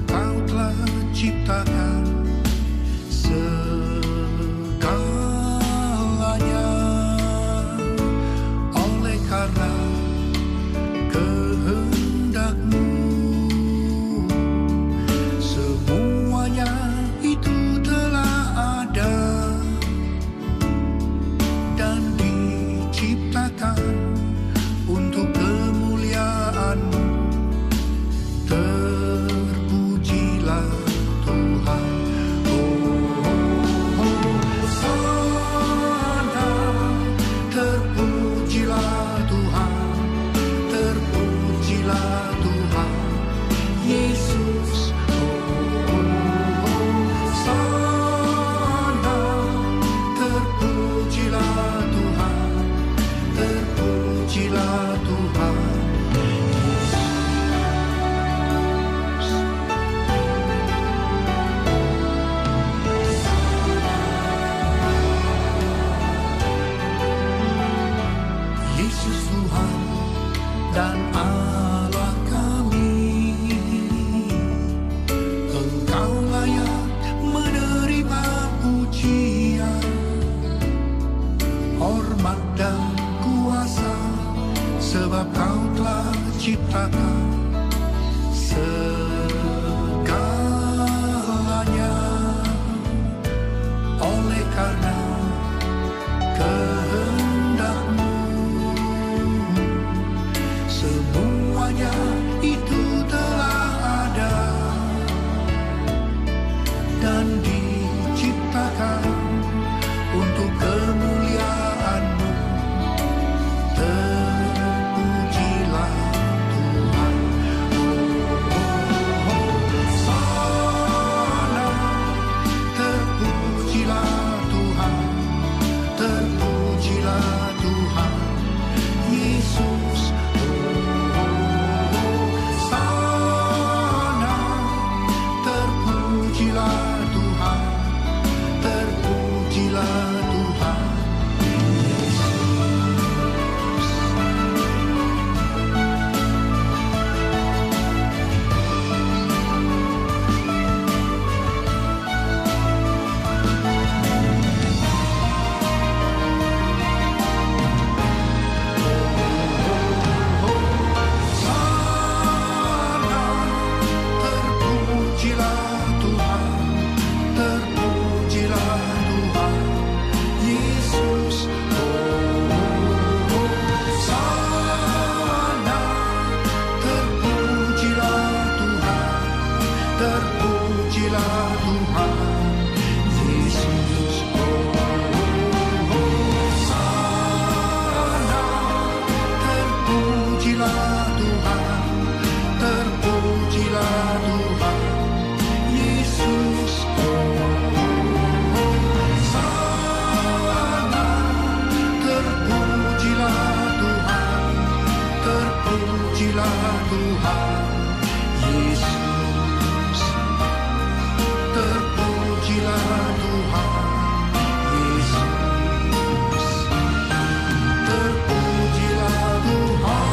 Kau telah ciptakan segalanya, oleh karena kehendak-Mu semuanya itu telah ada dan diciptakan untuk kemuliaan-Mu. Terpujilah Tuhan. Hosana, terpujilah Tuhan, terpujilah Tuhan Yesus. Hosana, terpujilah Tuhan, terpujilah Tuhan. Yesus Tuhan dan Allah kami, Engkau layak menerima pujian, hormat dan kuasa, sebab Kau telah ciptakan segalanya, oleh karena kehendak-Mu semuanya itu telah ada dan diciptakan untuk kemuliaan-Mu. Terpujilah Tuhan. Hosana, terpujilah Tuhan, terpujilah Tuhan Yesus. Hosana, terpujilah Tuhan, terpujilah Tuhan Yesus. Hosana, terpujilah Tuhan, terpujilah Tuhan Yesus. Hosana, terpujilah Tuhan, terpujilah Tuhan Yesus. Hosana, terpujilah Tuhan, terpujilah Tuhan Yesus. Hosana, terpujilah Tuhan, terpujilah Tuhan Yesus. Terpujilah Tuhan Yesus. Terpujilah Tuhan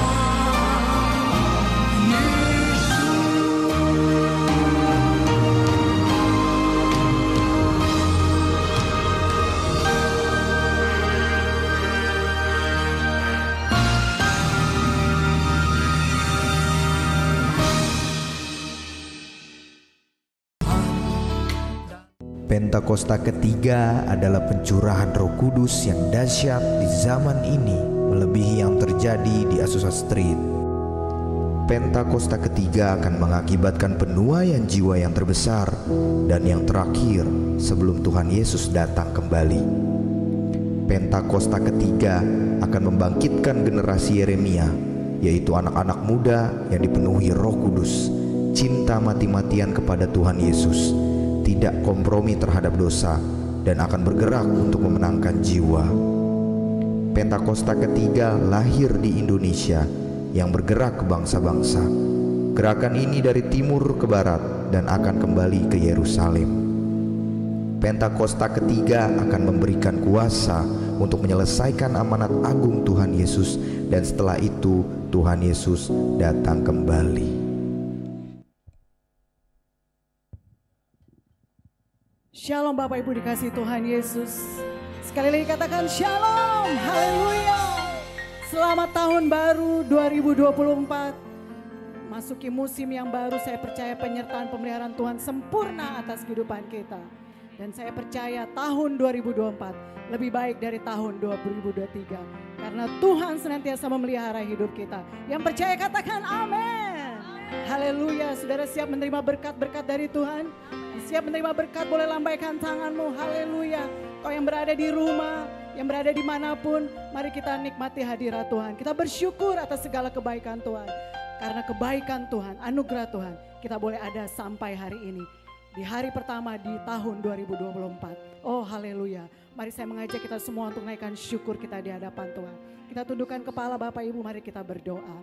Pentakosta ketiga adalah pencurahan Roh Kudus yang dahsyat di zaman ini, melebihi yang terjadi di Azusa Street. Pentakosta ketiga akan mengakibatkan penuaian jiwa yang terbesar dan yang terakhir sebelum Tuhan Yesus datang kembali. Pentakosta ketiga akan membangkitkan generasi Yeremia, yaitu anak-anak muda yang dipenuhi Roh Kudus, cinta mati-matian kepada Tuhan Yesus, tidak kompromi terhadap dosa, dan akan bergerak untuk memenangkan jiwa. Pentakosta ketiga lahir di Indonesia yang bergerak ke bangsa-bangsa. Gerakan ini dari timur ke barat dan akan kembali ke Yerusalem. Pentakosta ketiga akan memberikan kuasa untuk menyelesaikan amanat agung Tuhan Yesus, dan setelah itu Tuhan Yesus datang kembali. Shalom Bapak Ibu dikasih Tuhan Yesus. Sekali lagi katakan shalom, haleluya. Selamat tahun baru 2024. Masuki musim yang baru, saya percaya penyertaan pemeliharaan Tuhan sempurna atas kehidupan kita. Dan saya percaya tahun 2024 lebih baik dari tahun 2023. Karena Tuhan senantiasa memelihara hidup kita. Yang percaya katakan amin. Haleluya, saudara siap menerima berkat-berkat dari Tuhan? Siap menerima berkat, boleh lambaikan tanganmu, haleluya. Kau yang berada di rumah, yang berada dimanapun, mari kita nikmati hadirat Tuhan. Kita bersyukur atas segala kebaikan Tuhan. Karena kebaikan Tuhan, anugerah Tuhan, kita boleh ada sampai hari ini. Di hari pertama di tahun 2024. Oh haleluya. Mari saya mengajak kita semua untuk naikkan syukur kita di hadapan Tuhan. Kita tundukkan kepala Bapak Ibu, mari kita berdoa.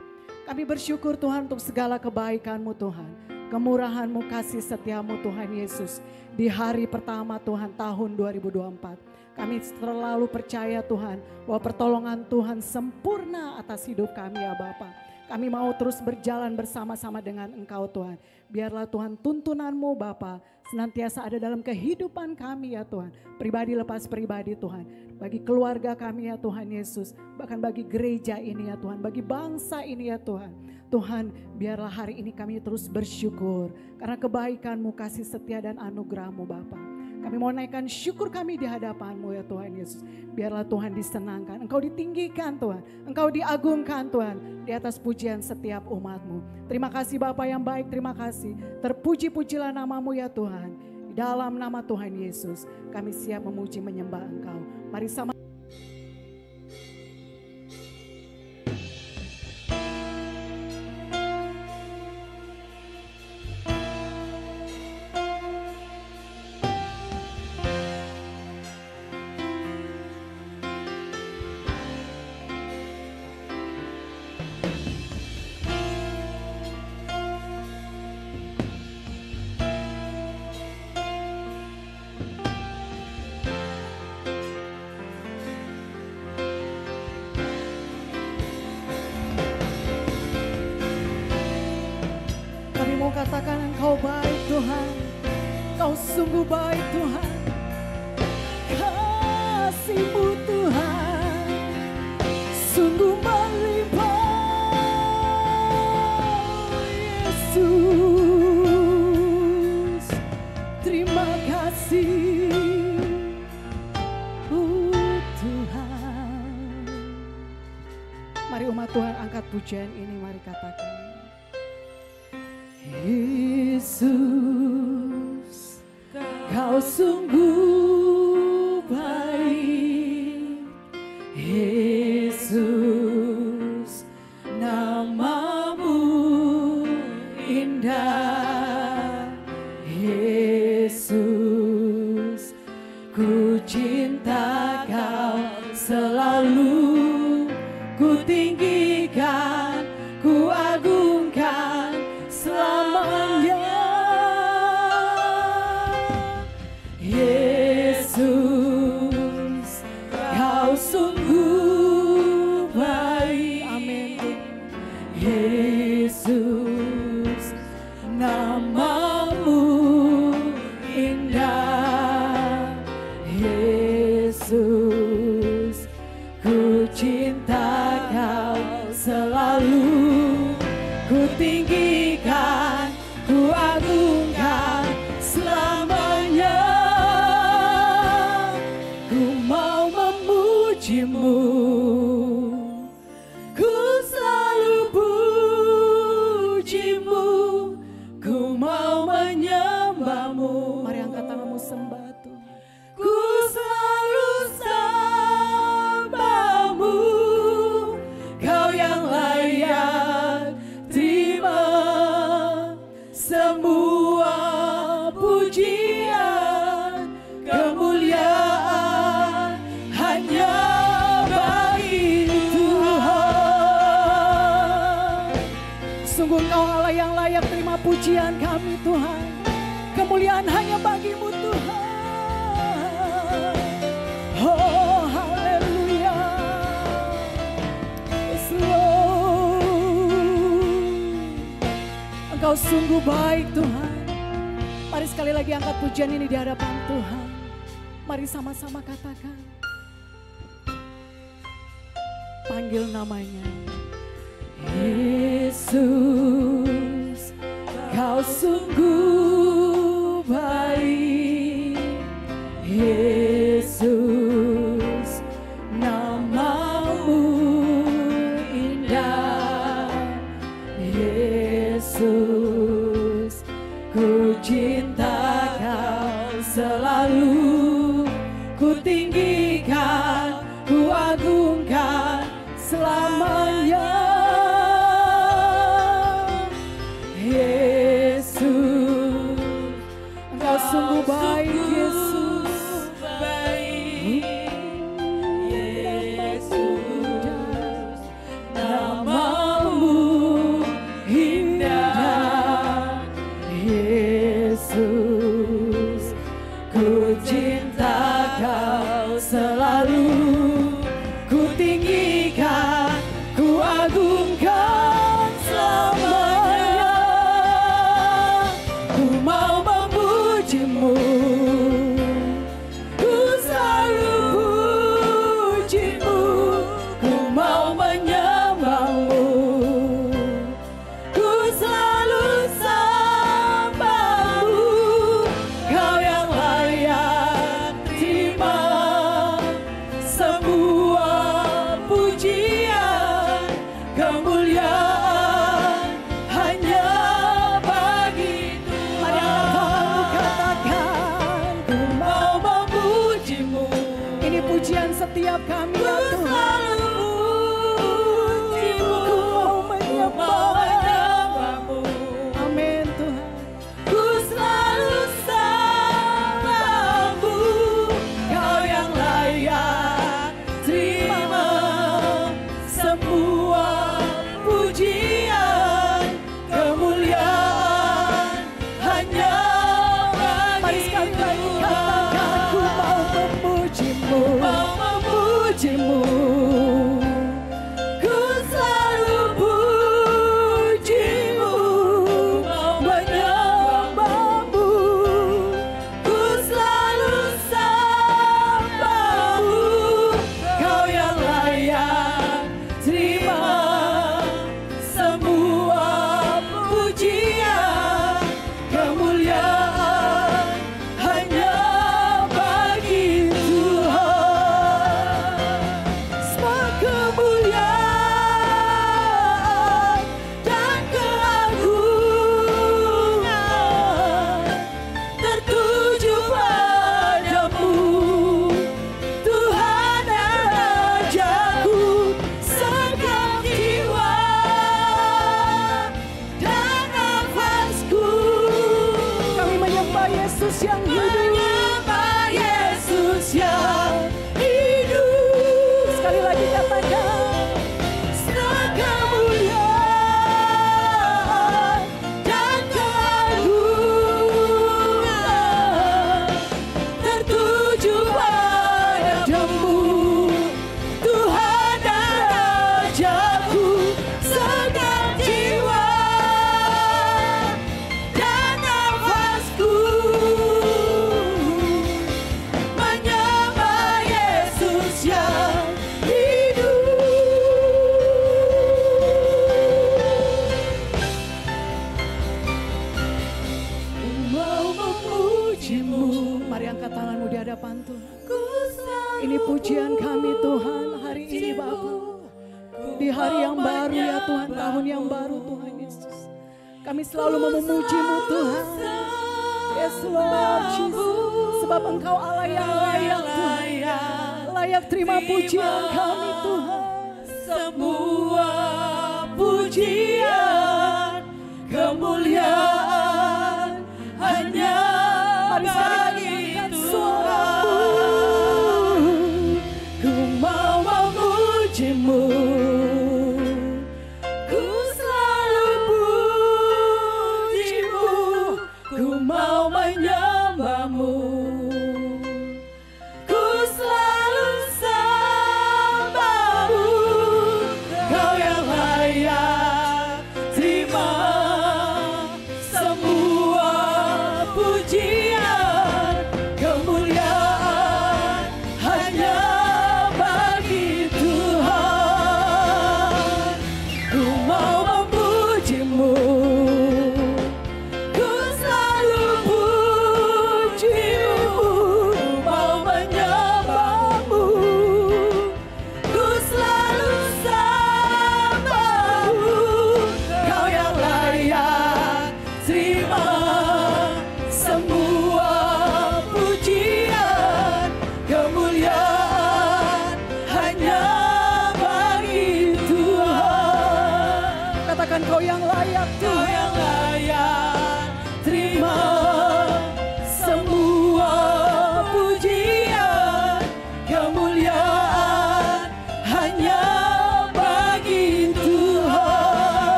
Kami bersyukur Tuhan untuk segala kebaikan-Mu Tuhan. Kemurahan-Mu, kasih setia-Mu Tuhan Yesus. Di hari pertama Tuhan tahun 2024. Kami terlalu percaya Tuhan bahwa pertolongan Tuhan sempurna atas hidup kami ya Bapak. Kami mau terus berjalan bersama-sama dengan Engkau Tuhan. Biarlah Tuhan tuntunan-Mu Bapa senantiasa ada dalam kehidupan kami ya Tuhan. Pribadi lepas pribadi Tuhan. Bagi keluarga kami ya Tuhan Yesus. Bahkan bagi gereja ini ya Tuhan. Bagi bangsa ini ya Tuhan. Tuhan biarlah hari ini kami terus bersyukur. Karena kebaikan-Mu, kasih setia dan anugerah-Mu Bapa. Kami mau naikkan syukur kami di hadapan-Mu ya Tuhan Yesus. Biarlah Tuhan disenangkan, Engkau ditinggikan Tuhan. Engkau diagungkan Tuhan di atas pujian setiap umat-Mu. Terima kasih Bapa yang baik, terima kasih. Terpuji-pujilah nama-Mu ya Tuhan. Di dalam nama Tuhan Yesus kami siap memuji menyembah Engkau. Mari sama katakan Engkau baik Tuhan, Engkau sungguh baik Tuhan. Kasih-Mu Tuhan sungguh melimpah Yesus. Terima kasih Tuhan. Mari umat Tuhan angkat pujian ini, mari katakan. Yesus, Kau sungguh baik. Yesus, nama-Mu indah. Yesus, ku cinta Kau selalu, ku tinggikan, ku agungkan selamanya. Yesus, Kau sungguh baik. Amin. Yesus, nama-Mu indah. Yesus, ku cinta Kau selalu, ku tinggikan, ku agungkan selamanya. Ku mau memuji-Mu, ku selalu puji-Mu, ku mau menyembah-Mu. Mari angkat tanganmu sembah Tuhan. Ku selalu sembah-Mu, Kau yang layak terima semua pujian, kemuliaan hanya bagi Tuhan. Sungguh Engkau Allah yang layak terima pujian kami Tuhan. Kemuliaan hanya bagi-Mu Tuhan. Oh haleluya. Yes Lord. Engkau sungguh baik Tuhan. Mari sekali lagi angkat pujian ini di hadapan Tuhan. Mari sama-sama katakan. Panggil namanya. Yesus, kau sungguh baik. Yesus, namamu indah. Yesus, ku cinta kau selalu. Ku tinggikan, ku agungkan selamanya. Yesus, Engkau sungguh baik, Yesus. Yesus, namamu indah. Yesus, ku cinta kau selalu. Ku tinggikan, ku agungkan selamanya. Ku mau memujimu, ku selalu pujimu. Ku mau menyembahmu, ku selalu sembahmu. Kau yang layak terima semua pujian, kemuliaan hanya bagi Tuhan. Mari kamu katakan, ku mau memujimu. Ini pujian setiap kami ya Tuhan. Ku mau menyembahmu. Amin Tuhan. Ku selalu sembahmu. Kau yang layak terima semua pujian, kemuliaan hanya bagi. Mari sekali lagi katakan, ku mau memujimu, memujimu. Ku selalu pujimu, menyembahmu. Ku selalu sembahmu. Kau yang layak terima semua pujian, kemuliaan hanya bagi Tuhan. Semua kemuliaan dan keagungan tertuju padamu, Tuhan dan Rajaku. Segenap jiwa dan nafasku, kami menyembah Yesus yang hidup. Menyembah Yesus yang hidup. Sekali lagi katakan, kemuliaan dan keagungan tertuju padamu, Tuhan dan Rajaku. Segenap jiwa dan nafasku menyembah Yesus yang hidup. Ku mau memujimu. Mari angkat tanganmu di hadapan Tuhan. Ini pujian kami Tuhan hari ini Bapa. Di hari yang baru ya Tuhan, tahun yang baru Tuhan Yesus. Kami selalu memujimu Tuhan. Yes Lord Jesus. Sebab Engkau Allah yang layak Tuhan. Layak terima pujian kami Tuhan. Semua pujian, kemuliaan hanya bagi Tuhan. Ku mau memujimu, ku selalu pujimu. Ku mau menyembahmu, ku selalu sembahmu. Kau yang layak terima semua pujian.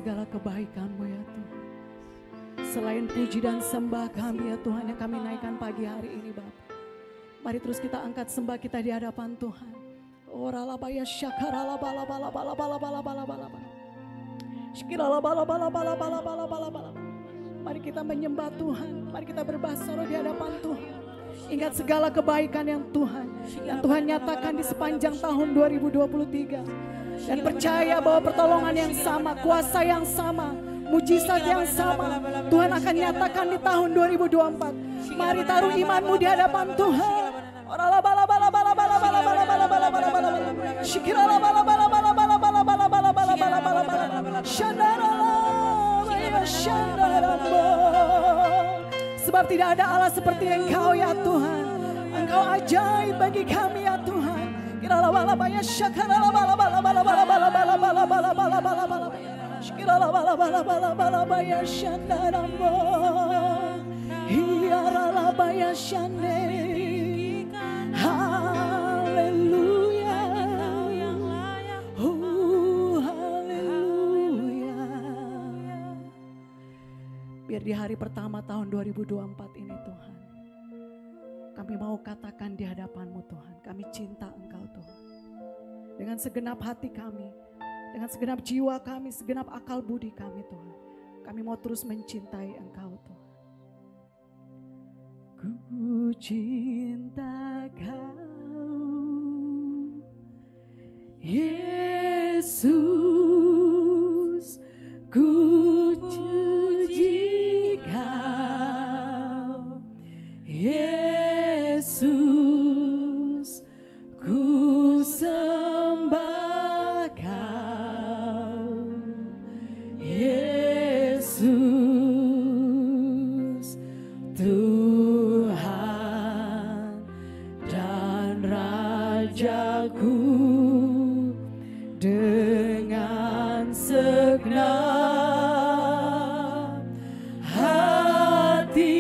segala kebaikan-Mu ya Tuhan. Selain puji dan sembah kami ya Tuhan yang kami naikkan pagi hari ini Bapa. Mari terus kita angkat sembah kita di hadapan Tuhan. Oralabaya syakarala bala bala bala bala bala bala bala bala. Shikirala bala bala bala bala bala bala bala. Mari kita menyembah Tuhan. Mari kita berbahasa roh di hadapan Tuhan. Ingat segala kebaikan yang Tuhan nyatakan di sepanjang tahun 2023. Dan percaya bahwa pertolongan yang sama, kuasa yang sama, mujizat yang sama Tuhan akan nyatakan di tahun 2024. Mari taruh imanmu di hadapan Tuhan. Sebab tidak ada Allah seperti Engkau ya Tuhan. Engkau ajaib bagi kami ya Tuhan. Haleluya. Oh haleluya. Biar di hari pertama tahun 2024 ini Tuhan, kami mau katakan di hadapan-Mu Tuhan, kami cinta Engkau Tuhan. Dengan segenap hati kami, dengan segenap jiwa kami, segenap akal budi kami Tuhan. Kami mau terus mencintai Engkau Tuhan. Ku cinta Kau, Yesus, ku puji Kau, Yesus, ku sembah Kau, Yesus, Tuhan dan Rajaku. Dengan segenap hati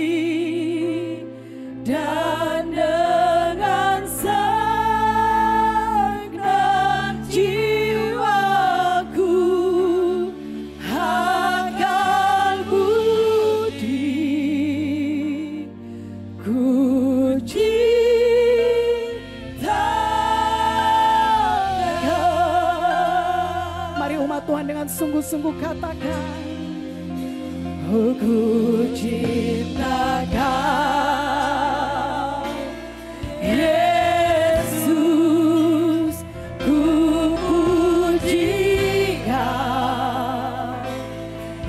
dan dengan segenap jiwaku, akal budi, ku cinta Kau. Mari umat Tuhan dengan sungguh-sungguh katakan, oh ku cinta Kau, Yesus, ku puji Kau,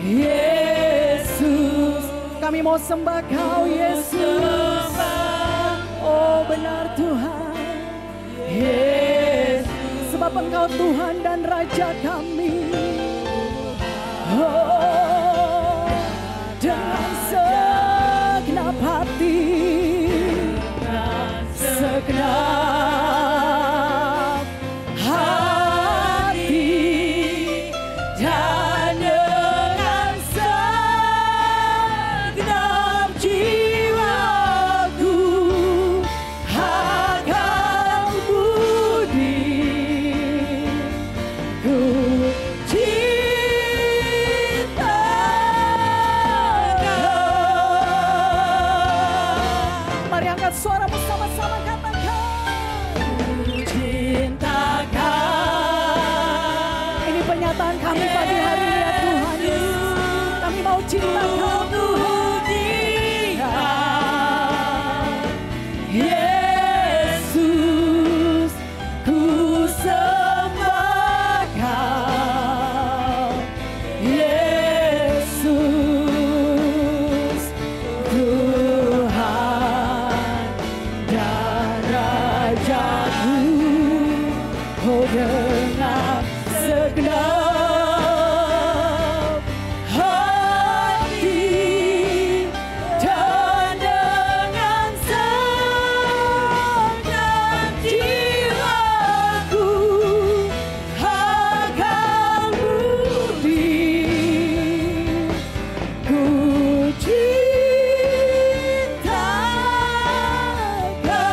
Yesus. Kami mau sembah Kau Yesus. Oh benar Tuhan, Yesus. Sebab Engkau Tuhan dan Raja kami. Oh, dengan segenap hati, segenap hati, dan dengan segenap jiwaku, akal budi, ku cinta Kau. Mari angkat suara bersama-sama katakan, ku cinta Kau. Ini pernyataan kami pagi hari ini ya Tuhan Yesus. Kami mau cinta Kau Tuhan. Yesus, ku sembah Kau, Yesus, Tuhan dan Rajaku. Oh dengan segenap hati dan dengan segenap jiwaku, akal budi, ku cinta Kau.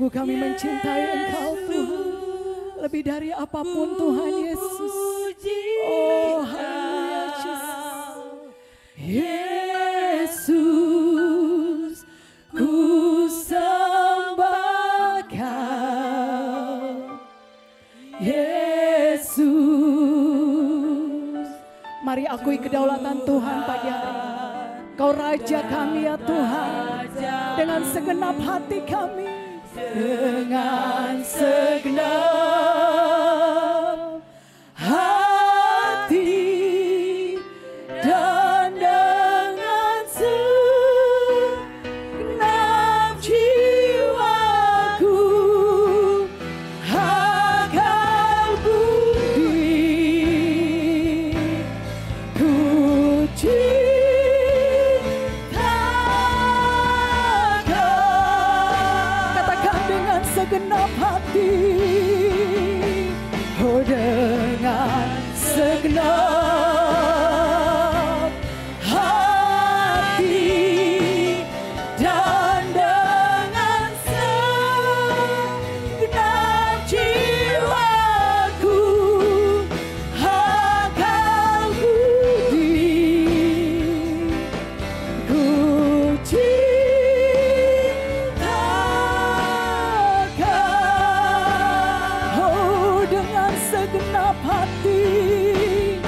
Sungguh kami mencintai Engkau Tuhan. Lebih dari apapun Tuhan Yesus. Oh haleluya Yesus. Ku sembah Kau Yesus. Mari akui kedaulatan Tuhan pagi hari ini. Kau Raja kami ya Tuhan. Dengan segenap hati kami. Dengan segenap hati dan dengan segenap jiwaku akan budi ku cinta Kau. Katakan dengan segenap hati, oh dengan segenap hati dan dengan segenap jiwaku akan budi ku cinta Kau. Oh dengan segenap hati,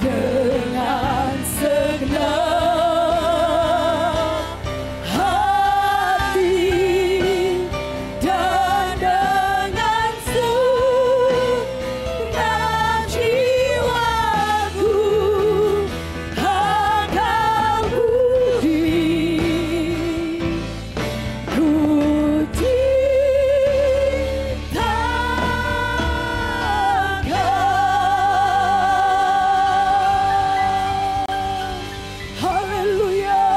dengan segenap hati dan dengan segenap jiwaku akan budi ku cinta Kau. Haleluya,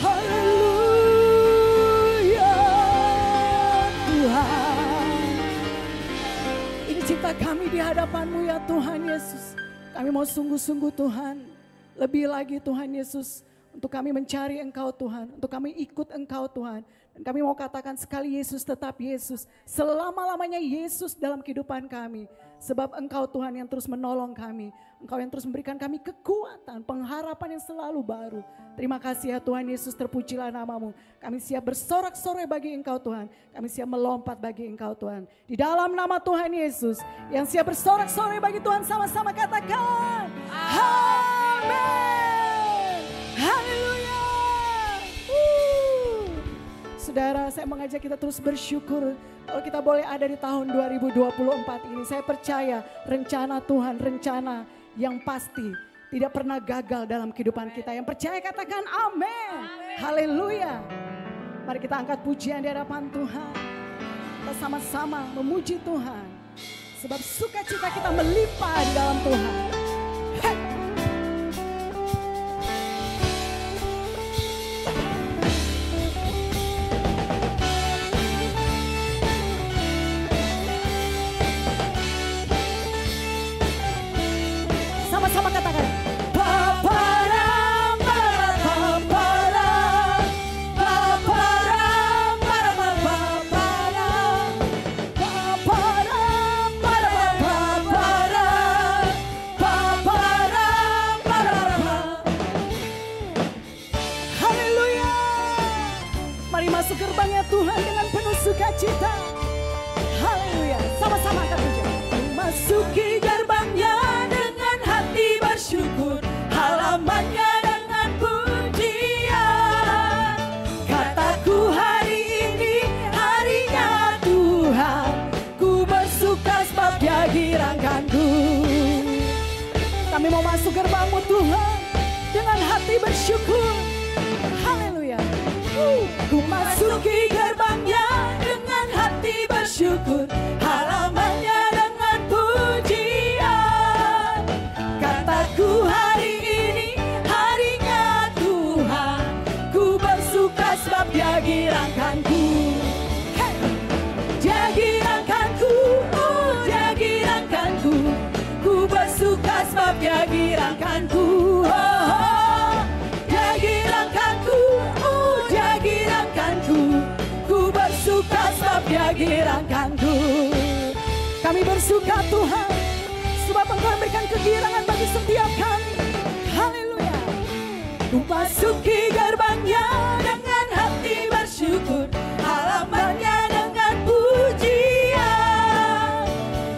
haleluya Tuhan. Ini cinta kami di hadapan-Mu ya Tuhan Yesus. Kami mau sungguh-sungguh Tuhan. Lebih lagi Tuhan Yesus. Untuk kami mencari Engkau Tuhan. Untuk kami ikut Engkau Tuhan. Dan kami mau katakan sekali Yesus tetap Yesus. Selama-lamanya Yesus dalam kehidupan kami. Sebab Engkau Tuhan yang terus menolong kami. Engkau yang terus memberikan kami kekuatan, pengharapan yang selalu baru. Terima kasih ya Tuhan Yesus, terpujilah nama-Mu. Kami siap bersorak-sorai bagi Engkau Tuhan. Kami siap melompat bagi Engkau Tuhan. Di dalam nama Tuhan Yesus, yang siap bersorak-sorai bagi Tuhan sama-sama katakan. Amin. Haleluya. Saudara, saya mengajak kita terus bersyukur. Kalau kita boleh ada di tahun 2024 ini, saya percaya rencana Tuhan, rencana yang pasti tidak pernah gagal dalam kehidupan kita. Yang percaya katakan amin. Haleluya. Mari kita angkat pujian di hadapan Tuhan. Kita sama-sama memuji Tuhan. Sebab sukacita kita melimpah di dalam Tuhan. Hey. Sama-sama katakan. Haleluya. Mari masuk gerbangnya Tuhan dengan penuh sukacita. Haleluya. Sama-sama angkat pujian. Masuki gerbangnya dengan hati bersyukur, halamannya dengan pujian. Kataku hari ini harinya Tuhan, ku bersuka sebab Dia girangkanku. Kami mau masuk gerbang-Mu Tuhan dengan hati bersyukur. Haleluya. Ku masuki gerbangnya dengan hati bersyukur, halamannya dengan pujian. Kataku hari ini harinya Tuhan, ku bersuka sebab Dia girangkanku. Hey! Dia girangkanku, Dia girangkanku, ku bersuka sebab Dia girangkanku. Dia girangkanku, Dia girangkanku, ku bersuka Tuhan. Sebab Engkau memberikan kegirangan bagi setiap kami. Haleluya. Ku masuki gerbangnya dengan hati bersyukur, halamannya dengan pujian.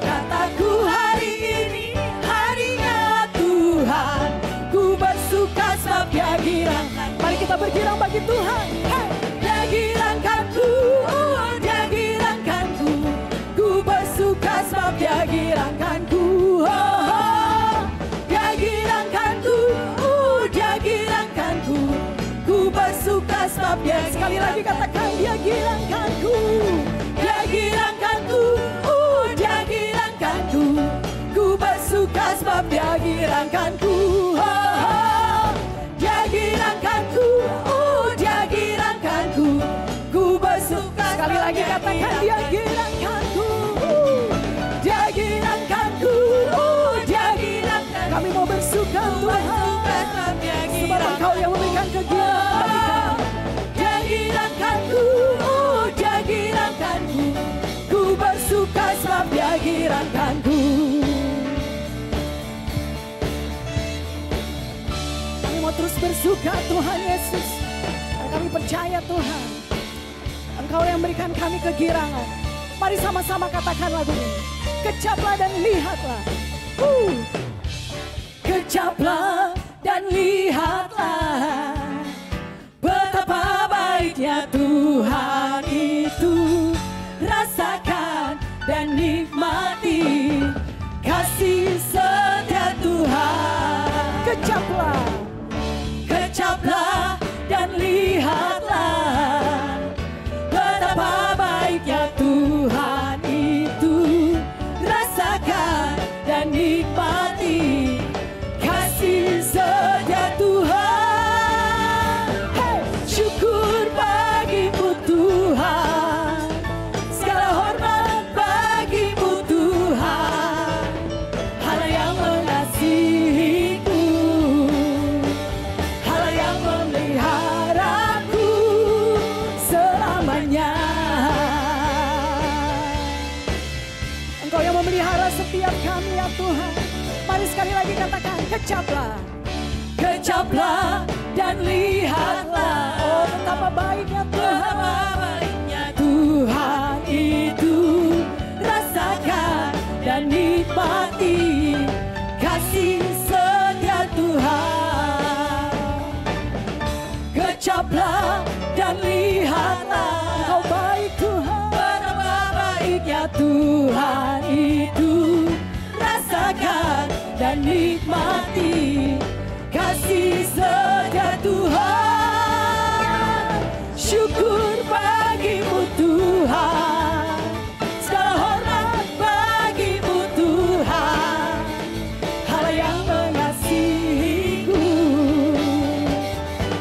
Kataku hari ini harinya Tuhan, ku bersuka sebab Dia girangkan. Mari kita bergirang bagi Tuhan. Hey. Dia girangkanku, Dia girangkanku, ku bersuka sebab Dia girangkanku. Dia girangkanku, Dia girangkanku, ku bersuka sebab Dia. Sekali lagi katakan, Dia girangkanku, Dia girangkanku, Dia girangkanku, ku bersuka sebab Dia girangkanku. Dia girangkanku, Dia girangkanku, ku bersuka. Sekali lagi katakan, Dia girangkanku, Dia girangkanku, Dia girangkanku. Kami mau bersuka Tuhan, sebab Engkau yang memberikan kegirangan bagi kami. Dia girangkanku, Dia girangkanku, ku bersuka sebab Dia girangkanku. Kami mau terus bersuka Tuhan Yesus. Dan kami percaya Tuhan, Engkau yang memberikan kami kegirangan. Mari sama-sama katakan lagu ini. Kecaplah dan lihatlah. Kecaplah dan lihatlah betapa baiknya Tuhan itu. Rasakan dan nikmati kasih setia Tuhan. Kecaplah, kecaplah dan lihatlah betapa baiknya Tuhan itu. Rasakan dan nikmati kasih setia Tuhan. Hey, syukur bagimu Tuhan, segala hormat bagimu Tuhan. Allah yang mengasihiku, Allah yang memeliharaku selamanya. Engkau yang memelihara setiap kami ya Tuhan. Mari sekali lagi katakan, kecaplah, kecaplah dan lihatlah. Oh, betapa baiknya Tuhan, Tuhan itu. Rasakan dan nikmati kasih setia Tuhan. Kecaplah dan lihatlah, Engkau baik Tuhan, betapa baiknya Tuhan itu. Rasakan dan nikmati kasih setia Tuhan. Syukur bagimu Tuhan, segala hormat bagimu Tuhan. Allah yang mengasihiku,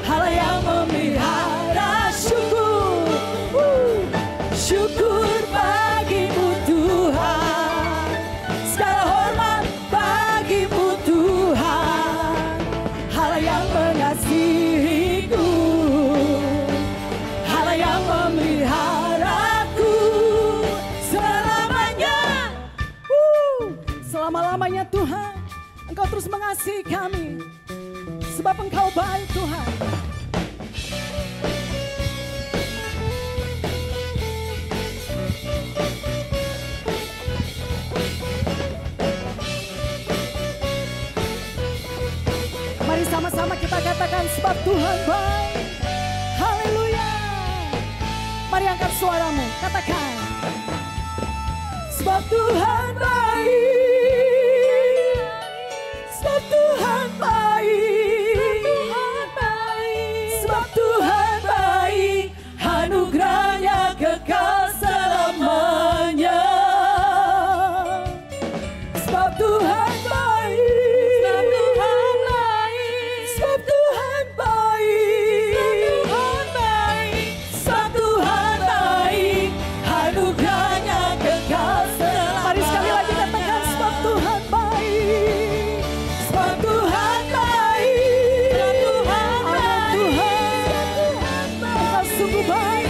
Allah yang memelihara. Syukur, syukur bagimu Tuhan, segala hormat bagimu Tuhan. Allah yang mengasihiku, Allah yang memeliharaku selamanya. Selama-lamanya Tuhan, Engkau terus mengasihi kami, sebab Engkau baik Tuhan. Mari sama-sama kita katakan, sebab Tuhan baik. Haleluya. Mari angkat suaramu, katakan, sebab Tuhan baik, sebab Tuhan baik, sebab Tuhan baik, anugerahnya kekal selamanya. Sebab Tuhan baik, sebab Tuhan baik, sebab Tuhan baik, anugerahnya kekal selamanya. Mari sekali lagi katakan, sebab Tuhan baik, sebab Tuhan baik, Tuhan, Engkau sungguh baik,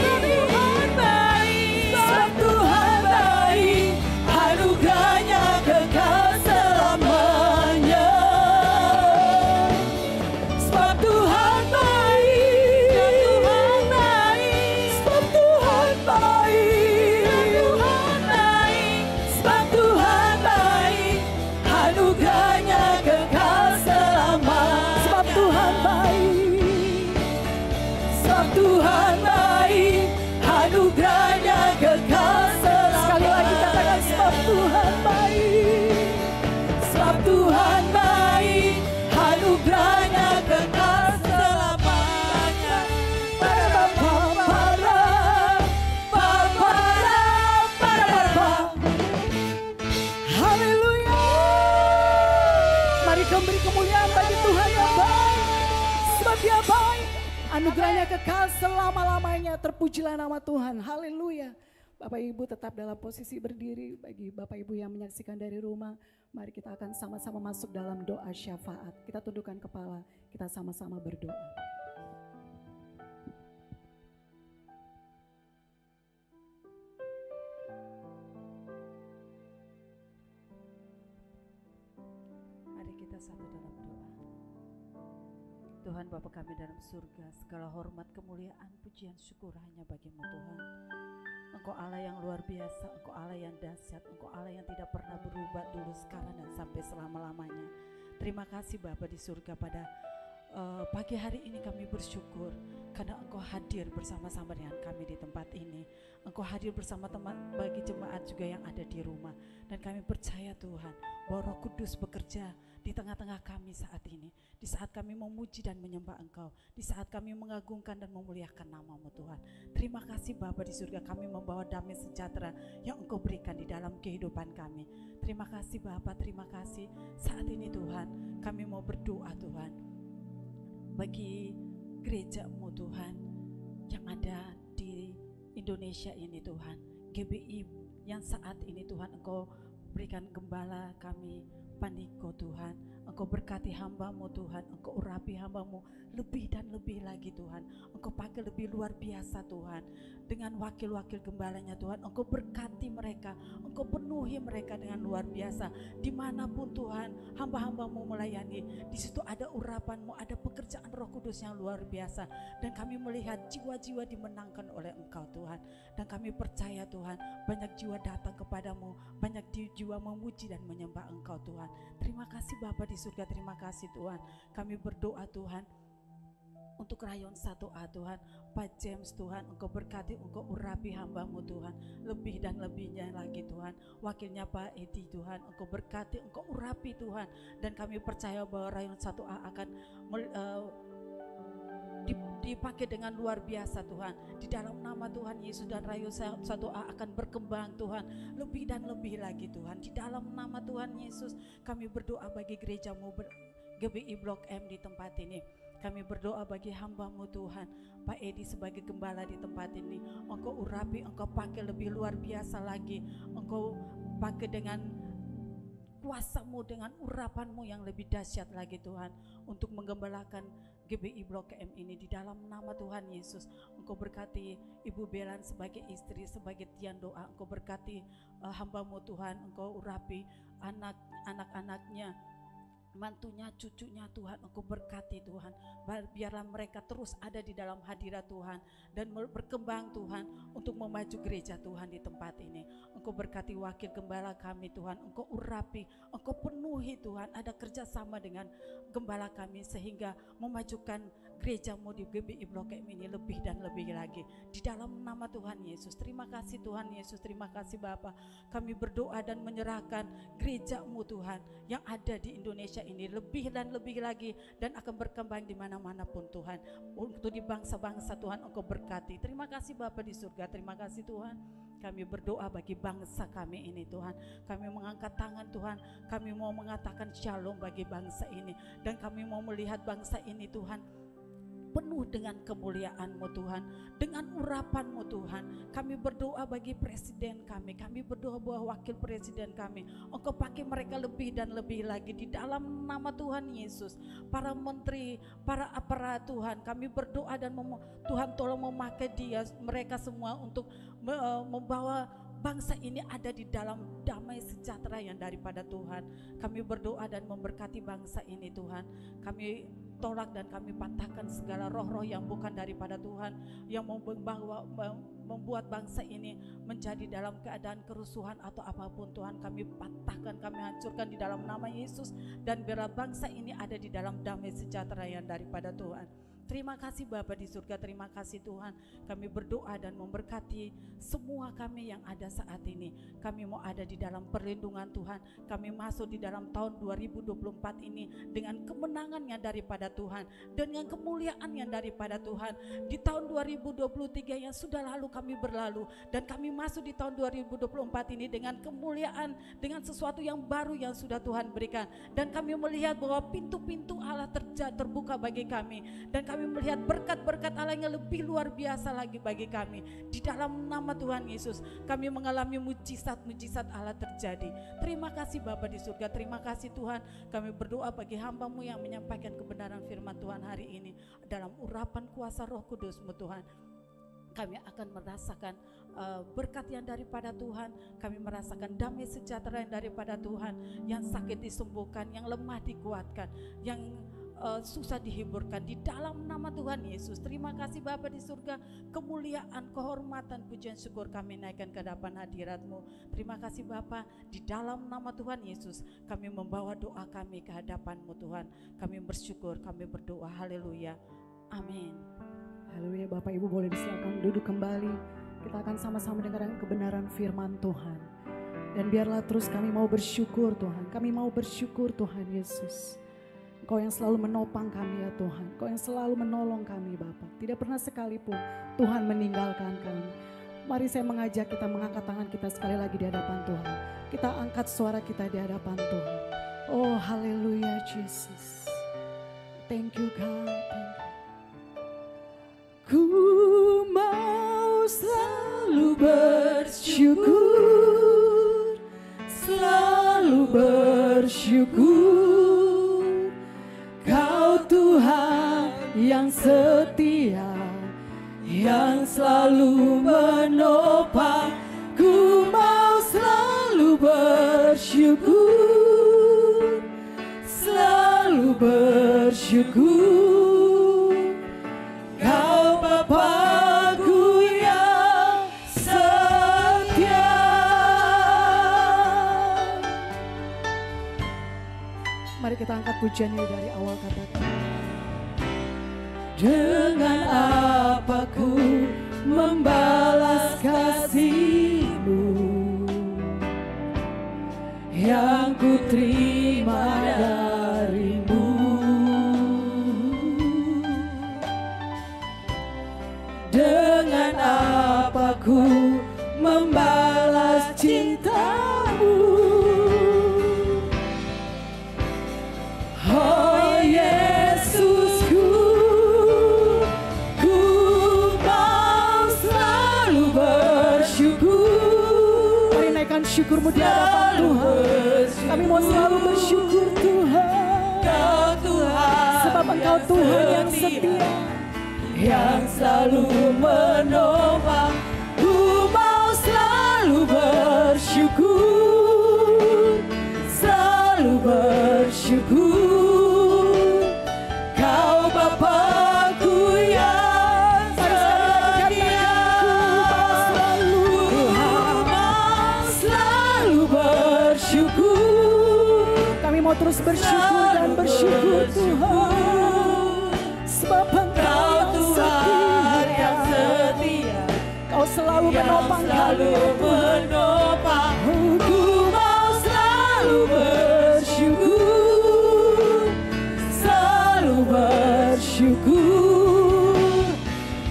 sebab Tuhan baik, anugerahnya kekal. Anugerahnya kekal selama-lamanya. Terpujilah nama Tuhan. Haleluya. Bapak Ibu tetap dalam posisi berdiri. Bagi Bapak Ibu yang menyaksikan dari rumah, mari kita akan sama-sama masuk dalam doa syafaat. Kita tundukkan kepala, kita sama-sama berdoa. Mari kita satu dalam doa. Tuhan Bapa kami dalam surga, segala hormat, kemuliaan, pujian, syukur hanya bagi-Mu Tuhan. Engkau Allah yang luar biasa, Engkau Allah yang dahsyat, Engkau Allah yang tidak pernah berubah dulu, sekarang, dan sampai selama-lamanya. Terima kasih Bapa di surga, pada pagi hari ini kami bersyukur karena Engkau hadir bersama-sama dengan kami di tempat ini. Engkau hadir bersama teman bagi jemaat juga yang ada di rumah. Dan kami percaya Tuhan bahwa Roh Kudus bekerja di tengah-tengah kami saat ini. Di saat kami memuji dan menyembah Engkau, di saat kami mengagungkan dan memuliakan nama-Mu Tuhan. Terima kasih Bapa di surga, kami membawa damai sejahtera yang Engkau berikan di dalam kehidupan kami. Terima kasih Bapa, terima kasih. Saat ini Tuhan, kami mau berdoa Tuhan bagi gereja-Mu Tuhan yang ada di Indonesia ini Tuhan. GBI yang saat ini Tuhan Engkau berikan gembala kami Paniko Tuhan. Engkau berkati hamba-Mu Tuhan, Engkau urapi hamba-Mu lebih dan lebih lagi Tuhan. Engkau pakai lebih luar biasa Tuhan. Dengan wakil-wakil gembalanya Tuhan, Engkau berkati mereka, Engkau penuhi mereka dengan luar biasa. Dimanapun Tuhan hamba-hamba-Mu melayani, di situ ada urapan-Mu, ada pekerjaan Roh Kudus yang luar biasa. Dan kami melihat jiwa-jiwa dimenangkan oleh Engkau Tuhan. Dan kami percaya Tuhan, banyak jiwa datang kepadamu, banyak jiwa memuji dan menyembah Engkau Tuhan. Terima kasih Bapa di surga, terima kasih Tuhan. Kami berdoa Tuhan untuk rayon 1A Tuhan, Pak James Tuhan, Engkau berkati, Engkau urapi hamba-Mu Tuhan, lebih dan lebihnya lagi Tuhan. Wakilnya Pak Edi Tuhan, Engkau berkati, Engkau urapi Tuhan. Dan kami percaya bahwa rayon 1A akan dipakai dengan luar biasa Tuhan. Di dalam nama Tuhan Yesus, dan rayon 1A akan berkembang Tuhan, lebih dan lebih lagi Tuhan. Di dalam nama Tuhan Yesus, kami berdoa bagi gereja-Mu GBI Blok M di tempat ini. Kami berdoa bagi hamba-Mu Tuhan, Pak Edi sebagai gembala di tempat ini. Engkau urapi, Engkau pakai lebih luar biasa lagi. Engkau pakai dengan kuasa-Mu, dengan urapan-Mu yang lebih dahsyat lagi Tuhan, untuk menggembalakan GBI Blok M ini di dalam nama Tuhan Yesus. Engkau berkati Ibu Belan sebagai istri, sebagai tiang doa. Engkau berkati hamba-Mu Tuhan, Engkau urapi anak-anaknya, mantunya, cucunya Tuhan. Engkau berkati Tuhan, biarlah mereka terus ada di dalam hadirat Tuhan dan berkembang Tuhan untuk memaju gereja Tuhan di tempat ini. Engkau berkati wakil gembala kami Tuhan, Engkau urapi, Engkau penuhi Tuhan, ada kerjasama dengan gembala kami sehingga memajukan gereja-Mu di GBI Blok M ini lebih dan lebih lagi. Di dalam nama Tuhan Yesus, terima kasih Tuhan Yesus, terima kasih Bapa. Kami berdoa dan menyerahkan gereja-Mu Tuhan yang ada di Indonesia ini lebih dan lebih lagi, dan akan berkembang di mana-mana pun Tuhan. Untuk di bangsa-bangsa Tuhan Engkau berkati. Terima kasih Bapa di surga, terima kasih Tuhan. Kami berdoa bagi bangsa kami ini Tuhan. Kami mengangkat tangan Tuhan, kami mau mengatakan shalom bagi bangsa ini. Dan kami mau melihat bangsa ini Tuhan penuh dengan kemuliaan-Mu Tuhan, dengan urapan-Mu Tuhan. Kami berdoa bagi presiden kami, kami berdoa bahwa wakil presiden kami, Engkau pakai mereka lebih dan lebih lagi di dalam nama Tuhan Yesus. Para menteri, para aparat Tuhan, kami berdoa dan Tuhan tolong memakai mereka semua untuk membawa bangsa ini ada di dalam damai sejahtera yang daripada Tuhan. Kami berdoa dan memberkati bangsa ini Tuhan. Kami tolak dan kami patahkan segala roh-roh yang bukan daripada Tuhan, yang membuat bangsa ini menjadi dalam keadaan kerusuhan atau apapun Tuhan. Kami patahkan, kami hancurkan di dalam nama Yesus, dan biarlah bangsa ini ada di dalam damai sejahtera yang daripada Tuhan. Terima kasih Bapa di surga, terima kasih Tuhan. Kami berdoa dan memberkati semua kami yang ada saat ini. Kami mau ada di dalam perlindungan Tuhan. Kami masuk di dalam tahun 2024 ini dengan kemenangan yang daripada Tuhan, dengan kemuliaan yang daripada Tuhan. Di tahun 2023 yang sudah lalu kami berlalu, dan kami masuk di tahun 2024 ini dengan kemuliaan, dengan sesuatu yang baru yang sudah Tuhan berikan. Dan kami melihat bahwa pintu-pintu Allah terbuka bagi kami, dan kami kami melihat berkat-berkat Allah yang lebih luar biasa lagi bagi kami. Di dalam nama Tuhan Yesus kami mengalami mujizat-mujizat Allah terjadi. Terima kasih Bapa di surga, terima kasih Tuhan. Kami berdoa bagi hamba-Mu yang menyampaikan kebenaran firman Tuhan hari ini. Dalam urapan kuasa Roh Kudus-Mu Tuhan, kami akan merasakan berkat yang daripada Tuhan. Kami merasakan damai sejahtera yang daripada Tuhan. Yang sakit disembuhkan, yang lemah dikuatkan, yang susah dihiburkan di dalam nama Tuhan Yesus. Terima kasih Bapa di surga, kemuliaan, kehormatan, pujian, syukur kami naikkan ke hadapan hadirat-Mu. Terima kasih Bapa, di dalam nama Tuhan Yesus kami membawa doa kami ke hadapan-Mu Tuhan. Kami bersyukur, kami berdoa, haleluya, amin. Haleluya. Bapak Ibu boleh disilakan duduk kembali. Kita akan sama-sama dengarkan kebenaran firman Tuhan. Dan biarlah terus kami mau bersyukur Tuhan. Kami mau bersyukur Tuhan Yesus. Engkau yang selalu menopang kami ya Tuhan. Engkau yang selalu menolong kami Bapak. Tidak pernah sekalipun Tuhan meninggalkan kami. Mari saya mengajak kita mengangkat tangan kita sekali lagi di hadapan Tuhan. Kita angkat suara kita di hadapan Tuhan. Oh haleluya Jesus. Thank you God. Thank you. Ku mau selalu bersyukur, selalu bersyukur. Kau Tuhan yang setia, yang selalu menopang. Ku mau selalu bersyukur, selalu bersyukur. Kau Bapa-Ku yang setia. Mari kita angkat pujiannya dari awal, katakan. Dengan apa ku membalas kasih-Mu yang ku terima dari-Mu. Dengan apa ku membalas cinta-Mu. Oh Yesusku, ku mau selalu bersyukur. Mari naikkan syukur-Mu di hadapan Tuhan. Kami mau selalu bersyukur Tuhan. Kau Tuhan, sebab Engkau Tuhan yang setia, yang selalu menopang. Ku mau selalu bersyukur, selalu bersyukur. Kau Bapa-Ku yang setia, ku mau selalu bersyukur. Kami mau terus bersyukur dan bersyukur Tuhan, sebab Engkau Tuhan yang setia, Kau selalu menopang kami. Ku mau selalu bersyukur, selalu bersyukur.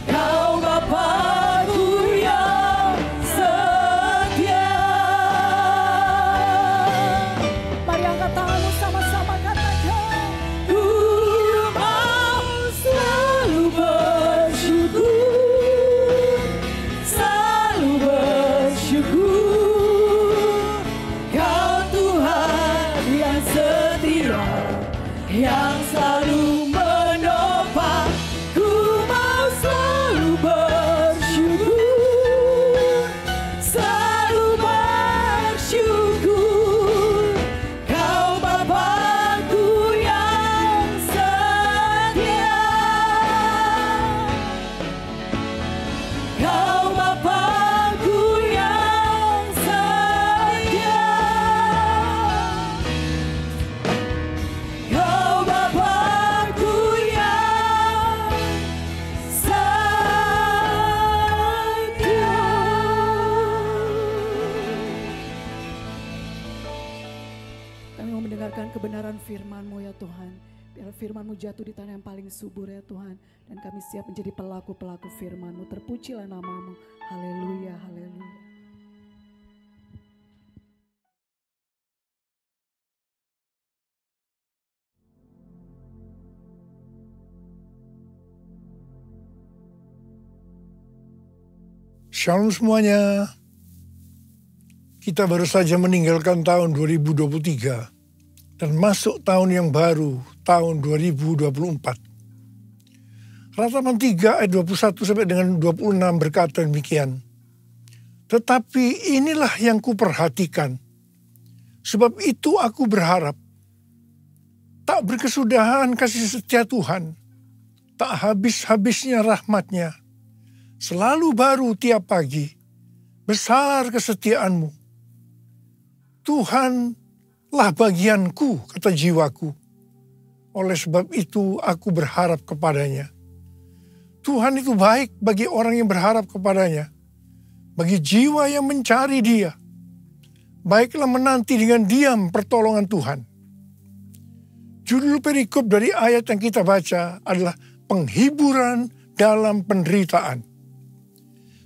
Kau Bapa-Ku yang setia. Mari angkat tanganmu sama-sama, katakan. Ku mau selalu bersyukur, selalu bersyukur. Kau Tuhan yang setia, yang selalu menopang. Ku mau selalu bersyukur, selalu bersyukur. Kau Bapa-Ku yang setia, Kau Bapa-Ku yang setia, Kau Bapa-Ku yang setia. Kami mau mendengarkan kebenaran firman-Mu ya Tuhan. Biar firman-Mu jatuh di tanah yang paling subur ya Tuhan. Dan kami siap menjadi pelaku-pelaku firman-Mu. Terpujilah nama-Mu. Haleluya, haleluya. Shalom semuanya. Kita baru saja meninggalkan tahun 2023 dan masuk tahun yang baru, tahun 2024. Ratapan 3 ayat 21 sampai dengan 26 berkata demikian. Tetapi inilah yang kuperhatikan, sebab itu aku berharap. Tak berkesudahan kasih setia Tuhan, tak habis-habisnya rahmat-Nya. Selalu baru tiap pagi, besar kesetiaan-Mu. Tuhanlah bagianku, kata jiwaku. Oleh sebab itu aku berharap kepadanya. Tuhan itu baik bagi orang yang berharap kepadanya, bagi jiwa yang mencari Dia. Baiklah menanti dengan diam pertolongan Tuhan. Judul perikop dari ayat yang kita baca adalah penghiburan dalam penderitaan.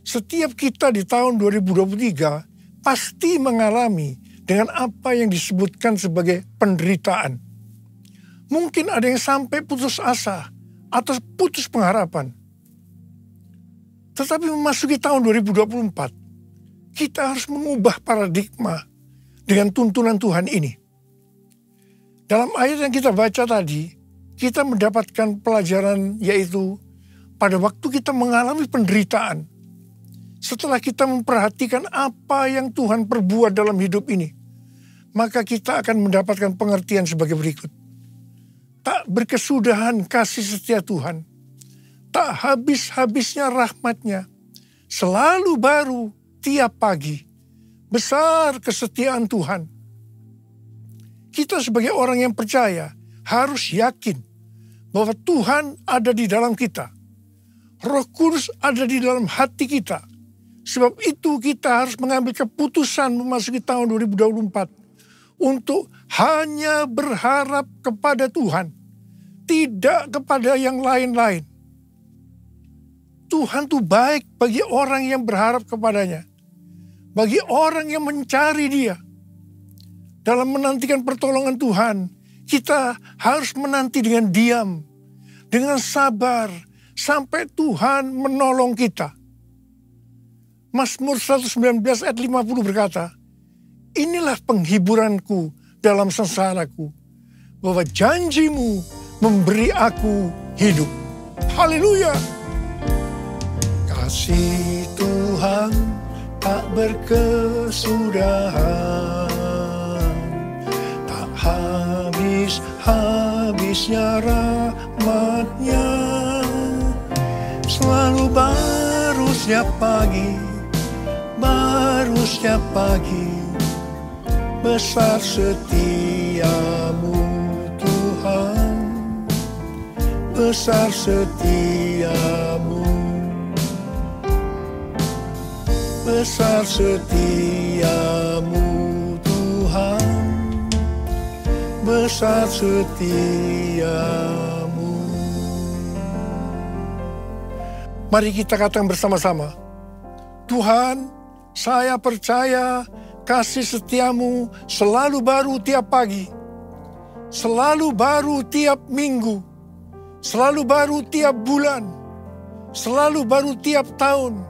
Setiap kita di tahun 2023 pasti mengalami dengan apa yang disebutkan sebagai penderitaan. Mungkin ada yang sampai putus asa atau putus pengharapan. Tetapi memasuki tahun 2024, kita harus mengubah paradigma dengan tuntunan Tuhan ini. Dalam ayat yang kita baca tadi, kita mendapatkan pelajaran yaitu pada waktu kita mengalami penderitaan, setelah kita memperhatikan apa yang Tuhan perbuat dalam hidup ini, maka kita akan mendapatkan pengertian sebagai berikut. Tak berkesudahan kasih setia Tuhan, tak habis-habisnya rahmat-Nya, selalu baru tiap pagi, besar kesetiaan Tuhan. Kita sebagai orang yang percaya harus yakin bahwa Tuhan ada di dalam kita. Roh Kudus ada di dalam hati kita. Sebab itu kita harus mengambil keputusan memasuki tahun 2024 untuk hanya berharap kepada Tuhan, tidak kepada yang lain-lain. Tuhan itu baik bagi orang yang berharap kepadanya, bagi orang yang mencari Dia. Dalam menantikan pertolongan Tuhan, kita harus menanti dengan diam, dengan sabar, sampai Tuhan menolong kita. Mazmur 119 ayat 50 berkata, inilah penghiburanku dalam sengsaraku, bahwa janji-Mu memberi aku hidup. Haleluya! Kasih Tuhan tak berkesudahan, tak habis-habisnya rahmat-Nya, selalu baru setiap pagi. Baru setiap pagi, besar setiamu Tuhan, besar setiamu, besar setiamu Tuhan, besar setiamu. Mari kita katakan bersama-sama, Tuhan, saya percaya kasih setiamu selalu baru tiap pagi, selalu baru tiap minggu, selalu baru tiap bulan, selalu baru tiap tahun.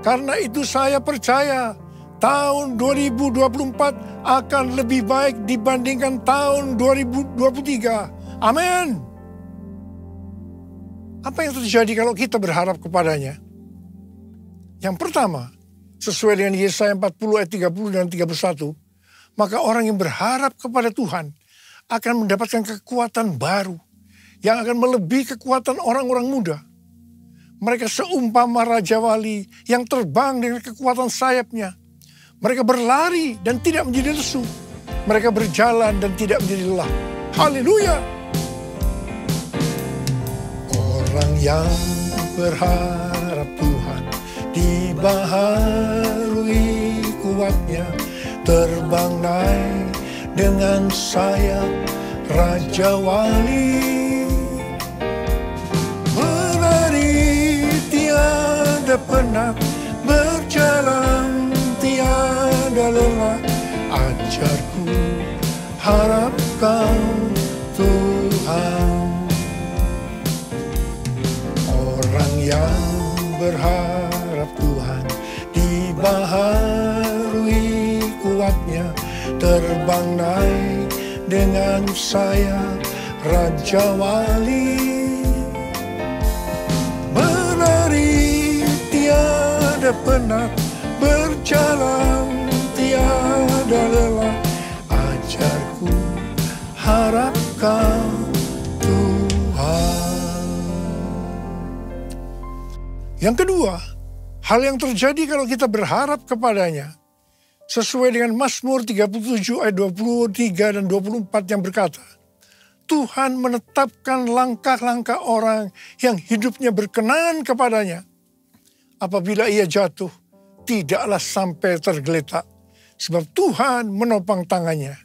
Karena itu saya percaya tahun 2024 akan lebih baik dibandingkan tahun 2023. Amin. Apa yang terjadi kalau kita berharap kepadanya? Yang pertama, sesuai dengan Yesaya 40 ayat 30 dan 31, maka orang yang berharap kepada Tuhan akan mendapatkan kekuatan baru yang akan melebihi kekuatan orang-orang muda. Mereka seumpama Raja Wali yang terbang dengan kekuatan sayapnya. Mereka berlari dan tidak menjadi lesu. Mereka berjalan dan tidak menjadi lelah. Haleluya! Orang yang berharap Tuhan dibaharui kuatnya, terbang naik dengan sayap Raja Wali, berlari tiada penat, berjalan tiada lelah. Ajarku harap Kau Tuhan. Orang yang berharap Tuhan terbang naik dengan sayap Raja Wali, menari tiada penat, berjalan tiada lelah, ajarku harapkan Tuhan. Yang kedua, hal yang terjadi kalau kita berharap kepadanya, sesuai dengan Mazmur 37 ayat 23 dan 24 yang berkata, Tuhan menetapkan langkah-langkah orang yang hidupnya berkenan kepadanya. Apabila ia jatuh, tidaklah sampai tergeletak, sebab Tuhan menopang tangannya.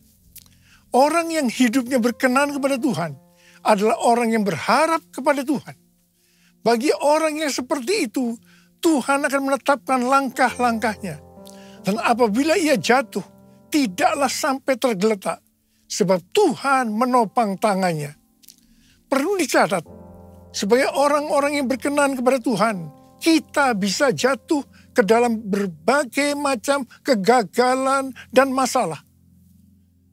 Orang yang hidupnya berkenan kepada Tuhan adalah orang yang berharap kepada Tuhan. Bagi orang yang seperti itu, Tuhan akan menetapkan langkah-langkahnya. Dan apabila ia jatuh, tidaklah sampai tergeletak, sebab Tuhan menopang tangannya. Perlu dicatat, sebagai orang-orang yang berkenan kepada Tuhan, kita bisa jatuh ke dalam berbagai macam kegagalan dan masalah.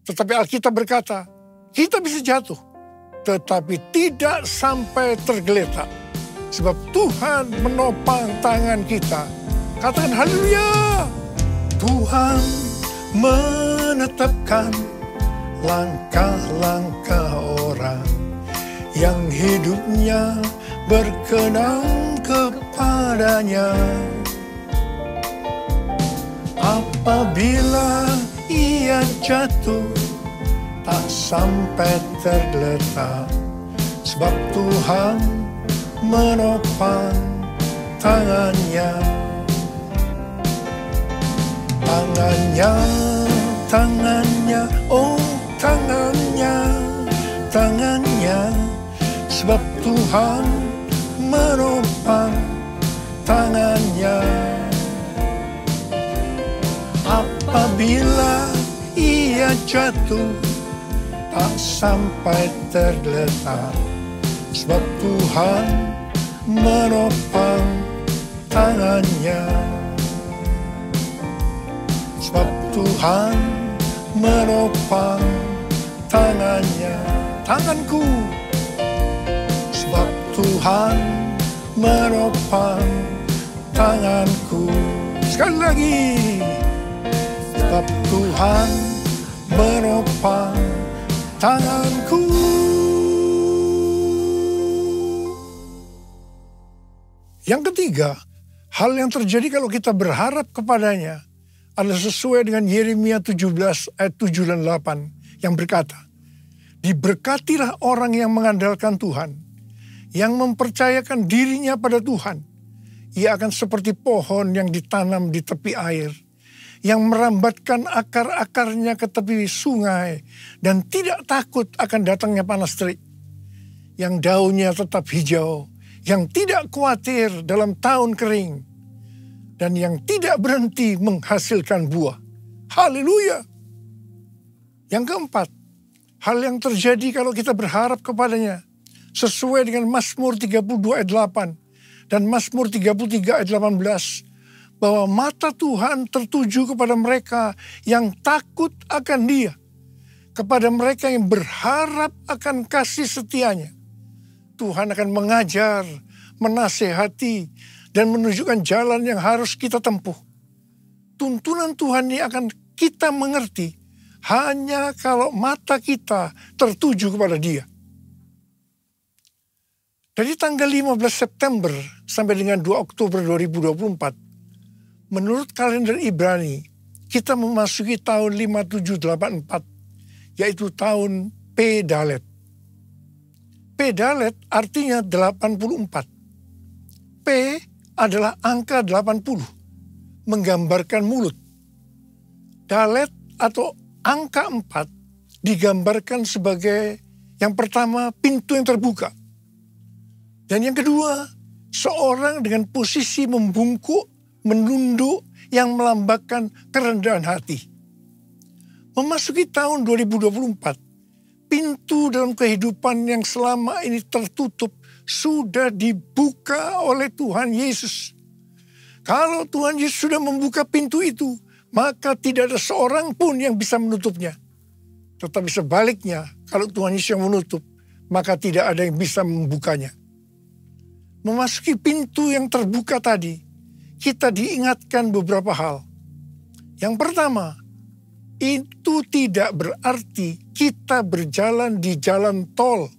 Tetapi Alkitab berkata, kita bisa jatuh, tetapi tidak sampai tergeletak. Sebab Tuhan menopang tangan kita. Katakan haleluya. Tuhan menetapkan langkah-langkah orang yang hidupnya berkenan kepadanya. Apabila ia jatuh, tak sampai tergeletak, sebab Tuhan menopang tangannya. Tangannya, tangannya, oh tangannya, tangannya, sebab Tuhan menopang tangannya. Apabila ia jatuh, tak sampai tergeletak, sebab Tuhan menopang tangannya. Sebab Tuhan menopang tangannya. Tanganku. Sebab Tuhan menopang tanganku. Sekali lagi. Sebab Tuhan menopang tanganku. Yang ketiga, hal yang terjadi kalau kita berharap kepadanya adalah sesuai dengan Yeremia 17 ayat 7 dan 8 yang berkata, diberkatilah orang yang mengandalkan Tuhan, yang mempercayakan dirinya pada Tuhan. Ia akan seperti pohon yang ditanam di tepi air, yang merambatkan akar-akarnya ke tepi sungai dan tidak takut akan datangnya panas terik, yang daunnya tetap hijau, yang tidak khawatir dalam tahun kering, dan yang tidak berhenti menghasilkan buah. Haleluya. Yang keempat, hal yang terjadi kalau kita berharap kepadanya, sesuai dengan Mazmur 32 ayat 8 dan Mazmur 33 ayat 18, bahwa mata Tuhan tertuju kepada mereka yang takut akan Dia, kepada mereka yang berharap akan kasih setianya. Tuhan akan mengajar, menasehati, dan menunjukkan jalan yang harus kita tempuh. Tuntunan Tuhan ini akan kita mengerti hanya kalau mata kita tertuju kepada Dia. Dari tanggal 15 September sampai dengan 2 Oktober 2024, menurut kalender Ibrani, kita memasuki tahun 5784, yaitu tahun P Dalet. P Dalet artinya 84. P adalah angka 80, menggambarkan mulut. Dalet atau angka 4 digambarkan sebagai yang pertama pintu yang terbuka. Dan yang kedua, seorang dengan posisi membungkuk, menunduk yang melambangkan kerendahan hati. Memasuki tahun 2024, pintu dalam kehidupan yang selama ini tertutup sudah dibuka oleh Tuhan Yesus. Kalau Tuhan Yesus sudah membuka pintu itu, maka tidak ada seorang pun yang bisa menutupnya. Tetapi sebaliknya, kalau Tuhan Yesus yang menutup, maka tidak ada yang bisa membukanya. Memasuki pintu yang terbuka tadi, kita diingatkan beberapa hal. Yang pertama, itu tidak berarti kita berjalan di jalan tol,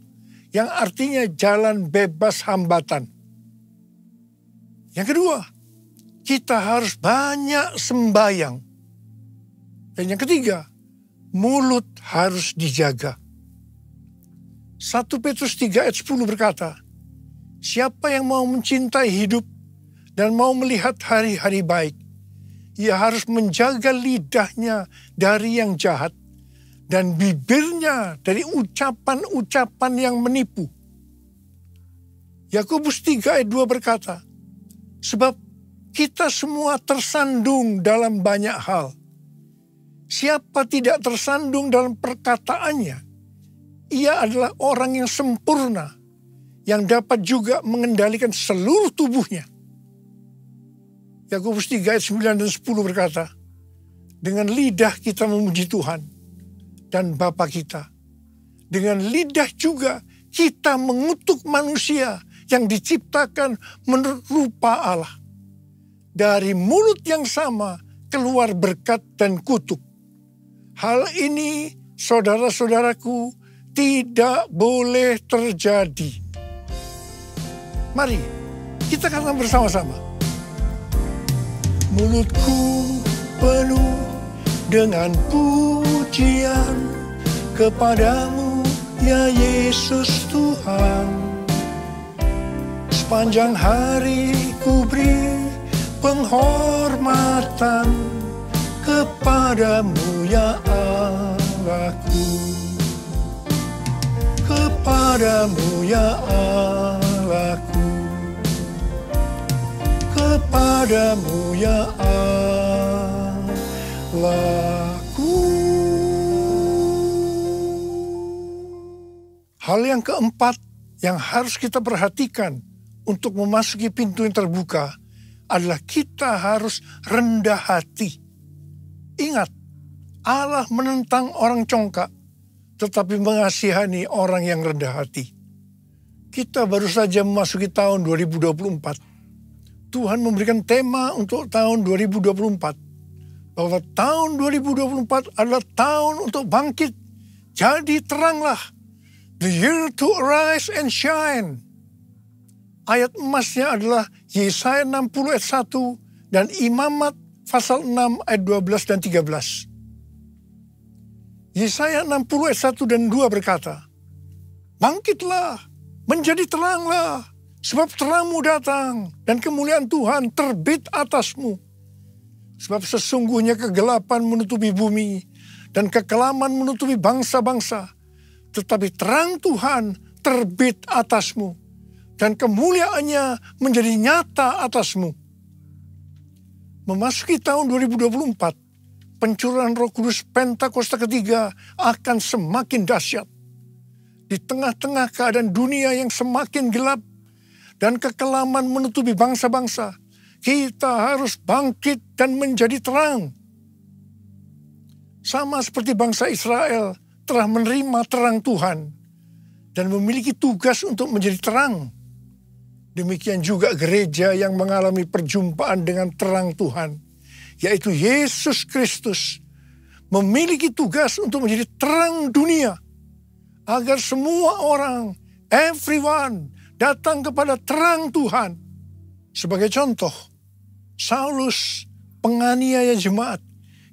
yang artinya jalan bebas hambatan. Yang kedua, kita harus banyak sembahyang. Dan yang ketiga, mulut harus dijaga. 1 Petrus 3 ayat 10 berkata, siapa yang mau mencintai hidup dan mau melihat hari-hari baik, ia harus menjaga lidahnya dari yang jahat dan bibirnya dari ucapan-ucapan yang menipu. Yakobus 3 ayat 2 berkata, sebab kita semua tersandung dalam banyak hal. Siapa tidak tersandung dalam perkataannya, ia adalah orang yang sempurna, yang dapat juga mengendalikan seluruh tubuhnya. Yakobus 3 ayat 9 dan 10 berkata, dengan lidah kita memuji Tuhan dan Bapa kita. Dengan lidah juga kita mengutuk manusia yang diciptakan menurut rupa Allah. Dari mulut yang sama keluar berkat dan kutuk. Hal ini, saudara-saudaraku, tidak boleh terjadi. Mari kita katakan bersama-sama. Mulutku penuh dengan pujian kepadamu, ya Yesus Tuhan. Sepanjang hari ku beri penghormatan kepadamu, ya Allahku. Kepadamu, ya Allahku. Kepadamu, ya Allahku. Hal yang keempat yang harus kita perhatikan untuk memasuki pintu yang terbuka adalah kita harus rendah hati. Ingat, Allah menentang orang congkak, tetapi mengasihani orang yang rendah hati. Kita baru saja memasuki tahun 2024. Tuhan memberikan tema untuk tahun 2024. Bahwa tahun 2024 adalah tahun untuk bangkit. Jadi teranglah. The year to arise and shine. Ayat emasnya adalah Yesaya 60 ayat 1 dan Imamat pasal 6 ayat 12 dan 13. Yesaya 60 ayat 1 dan 2 berkata, bangkitlah, menjadi teranglah, sebab terangmu datang dan kemuliaan Tuhan terbit atasmu. Sebab sesungguhnya kegelapan menutupi bumi dan kekelaman menutupi bangsa-bangsa. Tetapi terang Tuhan terbit atasmu dan kemuliaannya menjadi nyata atasmu. Memasuki tahun 2024, pencurahan Roh Kudus Pentakosta ketiga akan semakin dahsyat. Di tengah-tengah keadaan dunia yang semakin gelap dan kekelaman menutupi bangsa-bangsa, kita harus bangkit dan menjadi terang. Sama seperti bangsa Israel telah menerima terang Tuhan dan memiliki tugas untuk menjadi terang. Demikian juga gereja yang mengalami perjumpaan dengan terang Tuhan, yaitu Yesus Kristus, memiliki tugas untuk menjadi terang dunia, agar semua orang, everyone, datang kepada terang Tuhan. Sebagai contoh, Saulus, penganiaya jemaat,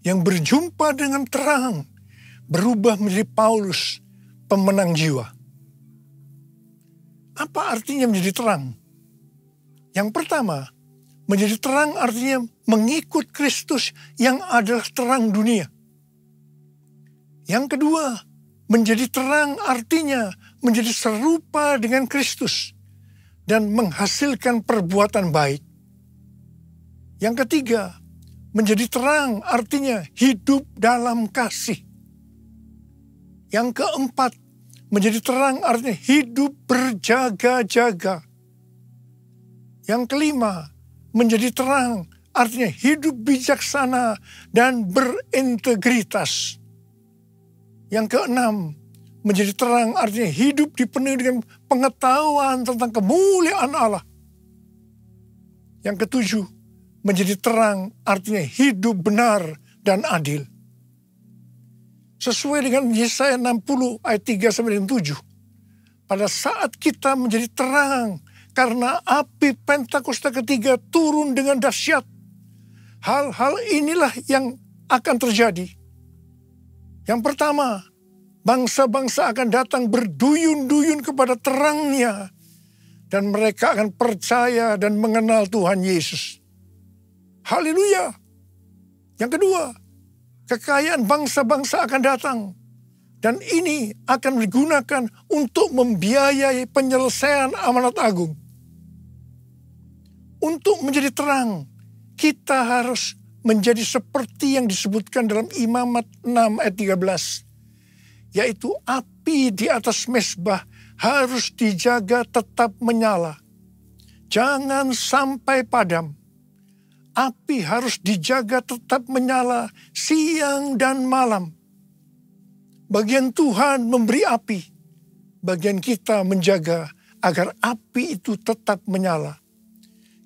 yang berjumpa dengan terang, berubah menjadi Paulus, pemenang jiwa. Apa artinya menjadi terang? Yang pertama, menjadi terang artinya mengikut Kristus yang adalah terang dunia. Yang kedua, menjadi terang artinya menjadi serupa dengan Kristus dan menghasilkan perbuatan baik. Yang ketiga, menjadi terang artinya hidup dalam kasih. Yang keempat, menjadi terang artinya hidup berjaga-jaga. Yang kelima, menjadi terang artinya hidup bijaksana dan berintegritas. Yang keenam, menjadi terang artinya hidup dipenuhi dengan pengetahuan tentang kemuliaan Allah. Yang ketujuh, menjadi terang artinya hidup benar dan adil. Sesuai dengan Yesaya 60 ayat 3-7. Pada saat kita menjadi terang karena api Pentakosta ketiga turun dengan dahsyat. Hal-hal inilah yang akan terjadi. Yang pertama, bangsa-bangsa akan datang berduyun-duyun kepada terangnya. Dan mereka akan percaya dan mengenal Tuhan Yesus. Haleluya. Yang kedua, kekayaan bangsa-bangsa akan datang. Dan ini akan digunakan untuk membiayai penyelesaian amanat agung. Untuk menjadi terang, kita harus menjadi seperti yang disebutkan dalam Imamat 6 ayat 13. Yaitu api di atas mezbah harus dijaga tetap menyala. Jangan sampai padam. Api harus dijaga tetap menyala siang dan malam. Bagian Tuhan memberi api. Bagian kita menjaga agar api itu tetap menyala.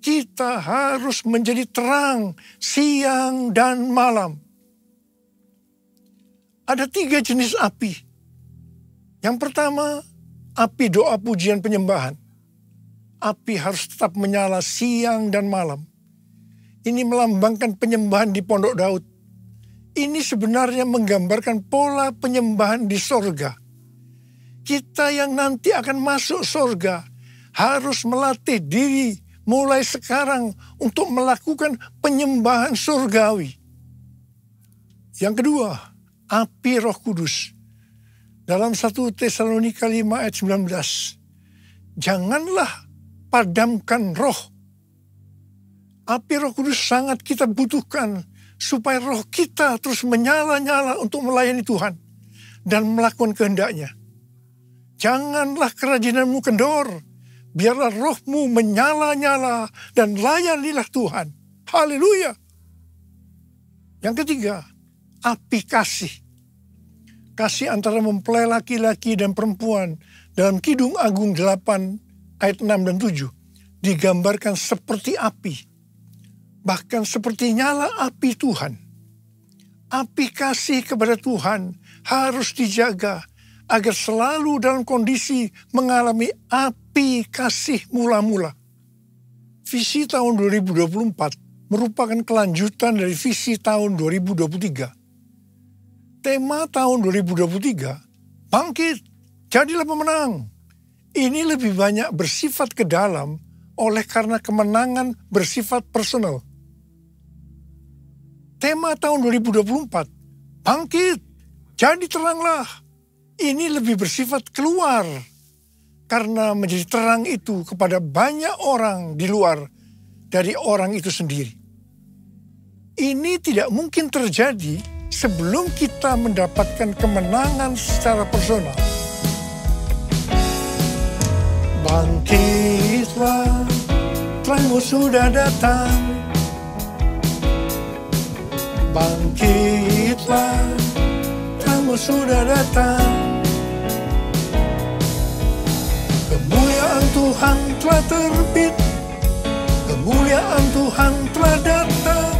Kita harus menjadi terang siang dan malam. Ada 3 jenis api. Yang pertama, api doa pujian penyembahan. Api harus tetap menyala siang dan malam. Ini melambangkan penyembahan di Pondok Daud. Ini sebenarnya menggambarkan pola penyembahan di sorga. Kita yang nanti akan masuk sorga harus melatih diri mulai sekarang untuk melakukan penyembahan surgawi. Yang kedua, api Roh Kudus. Dalam 1 Tesalonika 5 ayat 19. Janganlah padamkan roh. Api Roh Kudus sangat kita butuhkan supaya roh kita terus menyala-nyala untuk melayani Tuhan dan melakukan kehendaknya. Janganlah kerajinanmu kendor, biarlah rohmu menyala-nyala dan layanilah Tuhan. Haleluya. Yang ketiga, api kasih. Kasih antara mempelai laki-laki dan perempuan dalam Kidung Agung 8 ayat 6 dan 7 digambarkan seperti api. Bahkan seperti nyala api Tuhan. Api kasih kepada Tuhan harus dijaga agar selalu dalam kondisi mengalami api kasih mula-mula. Visi tahun 2024 merupakan kelanjutan dari visi tahun 2023. Tema tahun 2023, bangkit, jadilah pemenang. Ini lebih banyak bersifat ke dalam oleh karena kemenangan bersifat personal. Tema tahun 2024, bangkit, jadi teranglah. Ini lebih bersifat keluar. Karena menjadi terang itu kepada banyak orang di luar dari orang itu sendiri. Ini tidak mungkin terjadi sebelum kita mendapatkan kemenangan secara personal. Bangkitlah, terangmu sudah datang. Bangkitlah, terangmu sudah datang. Kemuliaan Tuhan telah terbit. Kemuliaan Tuhan telah datang.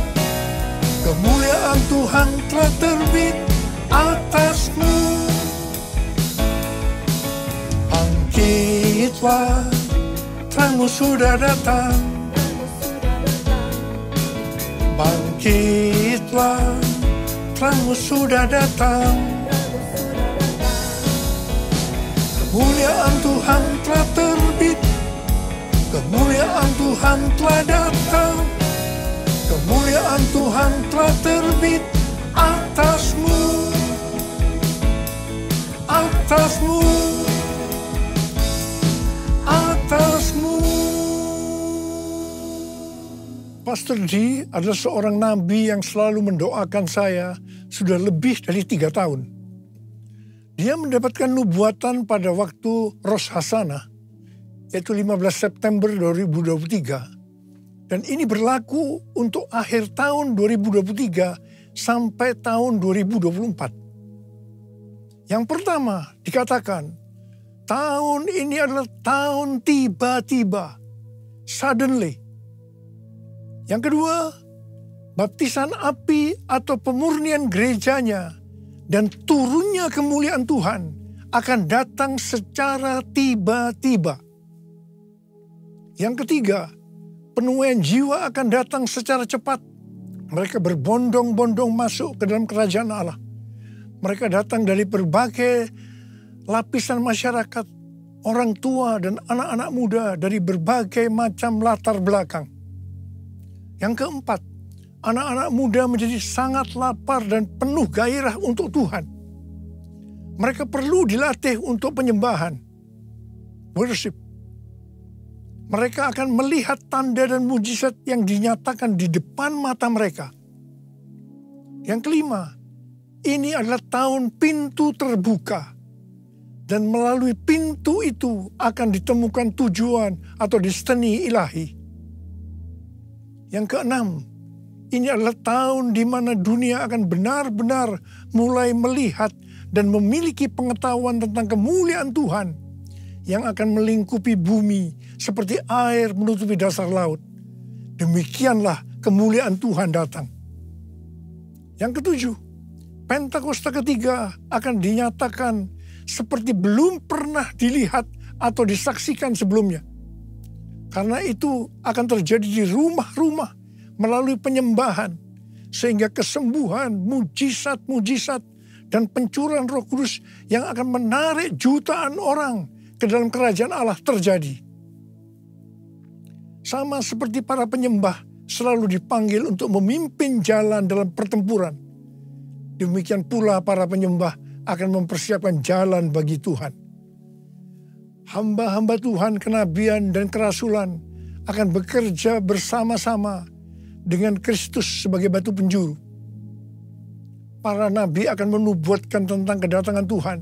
Kemuliaan Tuhan telah terbit atasmu. Bangkitlah, terangmu sudah datang. Bangkitlah, terangmu sudah datang. Kemuliaan Tuhan telah terbit. Kemuliaan Tuhan telah datang. Kemuliaan Tuhan telah terbit atasmu. Atasmu. Atasmu. Pastor D adalah seorang nabi yang selalu mendoakan saya sudah lebih dari 3 tahun. Dia mendapatkan nubuatan pada waktu Rosh Hashanah, yaitu 15 September 2023. Dan ini berlaku untuk akhir tahun 2023 sampai tahun 2024. Yang pertama dikatakan, tahun ini adalah tahun tiba-tiba, suddenly. Yang kedua, baptisan api atau pemurnian gerejanya dan turunnya kemuliaan Tuhan akan datang secara tiba-tiba. Yang ketiga, penuaian jiwa akan datang secara cepat. Mereka berbondong-bondong masuk ke dalam kerajaan Allah. Mereka datang dari berbagai lapisan masyarakat, orang tua dan anak-anak muda dari berbagai macam latar belakang. Yang keempat, anak-anak muda menjadi sangat lapar dan penuh gairah untuk Tuhan. Mereka perlu dilatih untuk penyembahan, worship. Mereka akan melihat tanda dan mujizat yang dinyatakan di depan mata mereka. Yang kelima, ini adalah tahun pintu terbuka. Dan melalui pintu itu akan ditemukan tujuan atau destiny ilahi. Yang keenam, ini adalah tahun di mana dunia akan benar-benar mulai melihat dan memiliki pengetahuan tentang kemuliaan Tuhan yang akan melingkupi bumi seperti air menutupi dasar laut. Demikianlah kemuliaan Tuhan datang. Yang ketujuh, Pentakosta ketiga akan dinyatakan seperti belum pernah dilihat atau disaksikan sebelumnya. Karena itu akan terjadi di rumah-rumah melalui penyembahan, sehingga kesembuhan, mujizat-mujizat, dan pencurahan Roh Kudus yang akan menarik jutaan orang ke dalam kerajaan Allah terjadi. Sama seperti para penyembah selalu dipanggil untuk memimpin jalan dalam pertempuran, demikian pula para penyembah akan mempersiapkan jalan bagi Tuhan. Hamba-hamba Tuhan, kenabian dan kerasulan akan bekerja bersama-sama dengan Kristus sebagai batu penjuru. Para nabi akan menubuatkan tentang kedatangan Tuhan.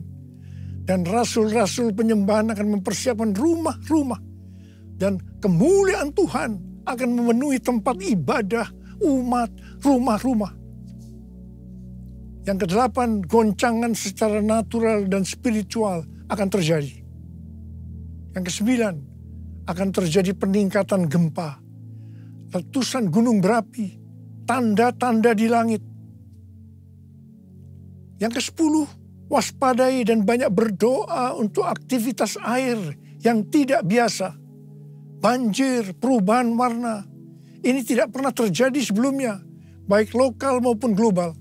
Dan rasul-rasul penyembahan akan mempersiapkan rumah-rumah. Dan kemuliaan Tuhan akan memenuhi tempat ibadah, umat, rumah-rumah. Yang kedelapan, goncangan secara natural dan spiritual akan terjadi. Yang kesembilan, akan terjadi peningkatan gempa, letusan gunung berapi, tanda-tanda di langit. Yang kesepuluh, waspadai dan banyak berdoa untuk aktivitas air yang tidak biasa. Banjir, perubahan warna. Ini tidak pernah terjadi sebelumnya, baik lokal maupun global.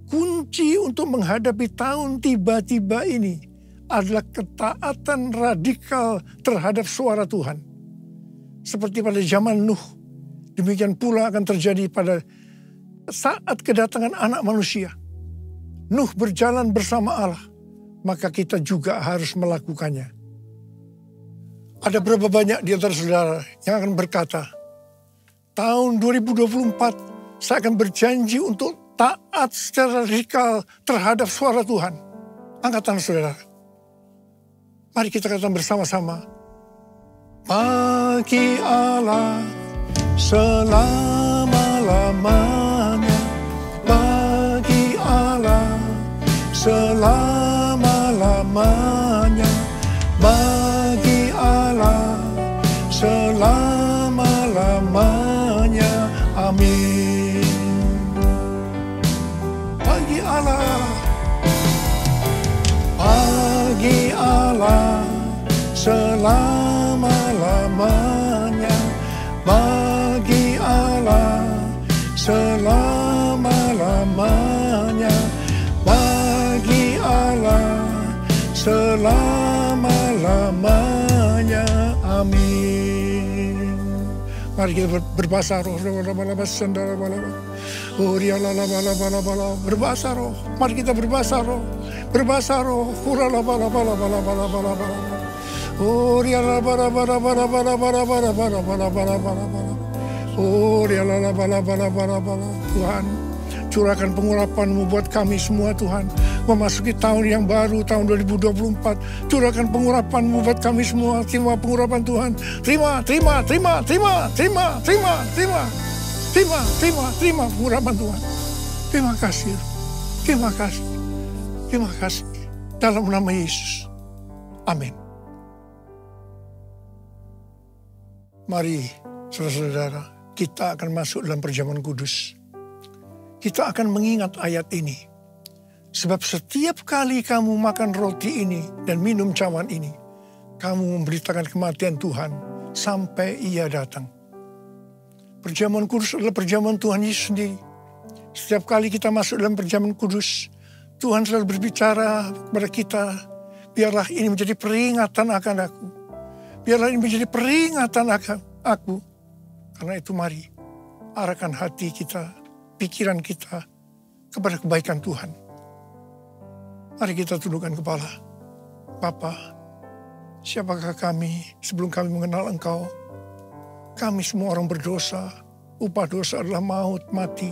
Kunci untuk menghadapi tahun tiba-tiba ini adalah ketaatan radikal terhadap suara Tuhan. Seperti pada zaman Nuh, demikian pula akan terjadi pada saat kedatangan anak manusia. Nuh berjalan bersama Allah, maka kita juga harus melakukannya. Ada berapa banyak di antara saudara yang akan berkata, tahun 2024 saya akan berjanji untuk taat secara radikal terhadap suara Tuhan. Angkat tangan saudara. Mari kita katakan bersama-sama. Bagi Allah selama-lamanya. Bagi Allah selama-lamanya. Bagi Allah selama-lamanya. Amin. Bagi Allah selama-lamanya. Bagi Allah selama-lamanya. Bagi Allah selama-lamanya. Amin. Mari kita berbahasa roh. Berbahasa roh. Mari kita berbahasa roh. Berbahasa roh. Tuhan, curahkan pengurapan-Mu buat kami semua Tuhan. memasuki tahun yang baru, tahun 2024. Curahkan pengurapan-Mu buat kami semua. Terima pengurapan Tuhan. Terima pengurapan Tuhan. Terima kasih. Terima kasih. Dalam nama Yesus. Amin. Mari, saudara-saudara, kita akan masuk dalam perjamuan kudus. Kita akan mengingat ayat ini. Sebab setiap kali kamu makan roti ini dan minum cawan ini, kamu memberitakan kematian Tuhan sampai Ia datang. Perjamuan kudus adalah perjamuan Tuhan Yesus sendiri. Setiap kali kita masuk dalam perjamuan kudus, Tuhan selalu berbicara kepada kita, biarlah ini menjadi peringatan akan aku. Biarlah ini menjadi peringatan akan aku. Karena itu mari, arahkan hati kita, pikiran kita kepada kebaikan Tuhan. Mari kita tundukkan kepala. Bapa, siapakah kami sebelum kami mengenal Engkau? Kami semua orang berdosa. Upah dosa adalah maut, mati.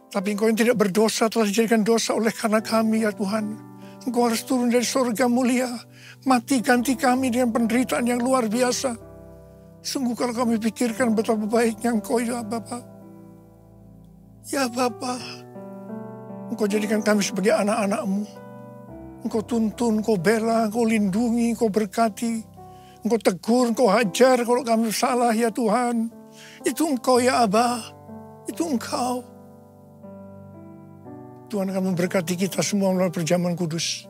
Tapi Engkau yang tidak berdosa telah dijadikan dosa oleh karena kami, ya Tuhan. Engkau harus turun dari surga mulia. Mati ganti kami dengan penderitaan yang luar biasa. Sungguh kalau kami pikirkan betapa baiknya Engkau, ya Bapa. Ya Bapa, Engkau jadikan kami sebagai anak-anak-Mu. Engkau tuntun, Engkau bela, Engkau lindungi, Engkau berkati. Engkau tegur, Engkau hajar kalau kami salah, ya Tuhan. Itu Engkau, ya Abah. Itu Engkau. Tuhan akan memberkati kita semua melalui perjamuan kudus.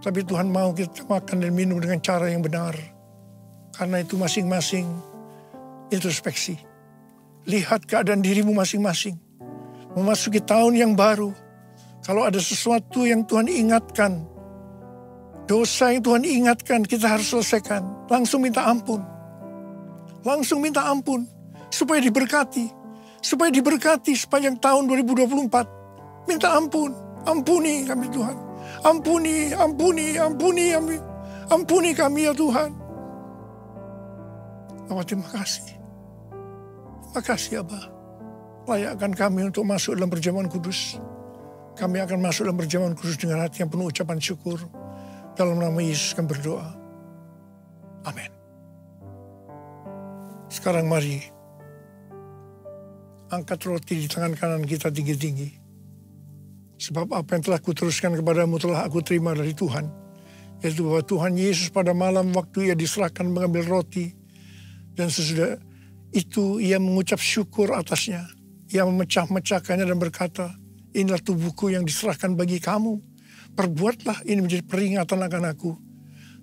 Tapi Tuhan mau kita makan dan minum dengan cara yang benar. Karena itu masing-masing introspeksi. Lihat keadaan dirimu masing-masing. Memasuki tahun yang baru. Kalau ada sesuatu yang Tuhan ingatkan, dosa yang Tuhan ingatkan, kita harus selesaikan. Langsung minta ampun. Langsung minta ampun. Supaya diberkati. Supaya diberkati sepanjang tahun 2024. Minta ampun. Ampuni kami Tuhan. Ampuni kami ya Tuhan. Abah, terima kasih. Terima kasih Abah. Layakkan kami untuk masuk dalam perjamuan kudus. Kami akan masuk dalam perjamuan kudus dengan hati yang penuh ucapan syukur. Dalam nama Yesus kami berdoa. Amin. Sekarang mari angkat roti di tangan kanan kita tinggi-tinggi. Sebab apa yang telah kuteruskan kepadamu telah aku terima dari Tuhan. Yaitu bahwa Tuhan Yesus pada malam waktu Ia diserahkan mengambil roti. Dan sesudah itu Ia mengucap syukur atasnya. Ia memecah-mecahkannya dan berkata, inilah tubuhku yang diserahkan bagi kamu. Perbuatlah ini menjadi peringatan akan aku.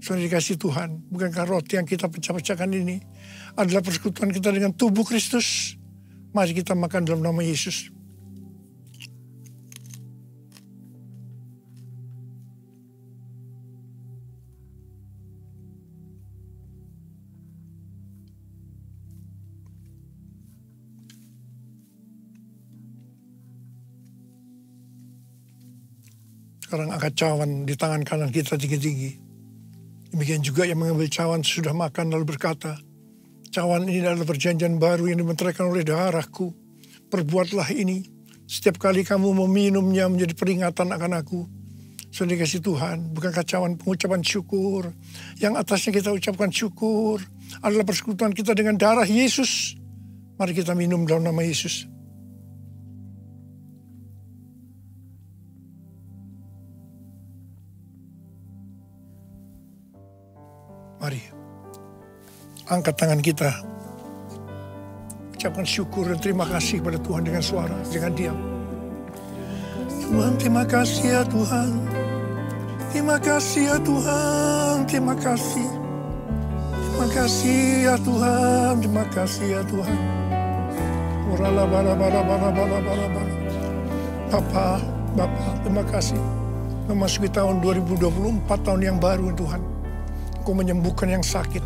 Saudara dikasih Tuhan, bukankah roti yang kita pecah-pecahkan ini adalah persekutuan kita dengan tubuh Kristus? Mari kita makan dalam nama Yesus. Sekarang angkat cawan di tangan kanan kita tinggi-tinggi. Demikian juga yang mengambil cawan sudah makan lalu berkata, cawan ini adalah perjanjian baru yang dimeteraikan oleh darahku. Perbuatlah ini. Setiap kali kamu meminumnya menjadi peringatan akan aku. Saudara dikasih Tuhan, bukankah cawan pengucapan syukur? Yang atasnya kita ucapkan syukur adalah persekutuan kita dengan darah Yesus. Mari kita minum dalam nama Yesus. Mari, angkat tangan kita. Ucapkan syukur dan terima kasih kepada Tuhan dengan suara, dengan diam. Tuhan, terima kasih ya Tuhan. Terima kasih ya Tuhan. Terima kasih. Terima kasih ya Tuhan. Terima kasih ya Tuhan. Bapa, terima kasih. Memasuki tahun 2024, tahun yang baru Tuhan. Engkau menyembuhkan yang sakit.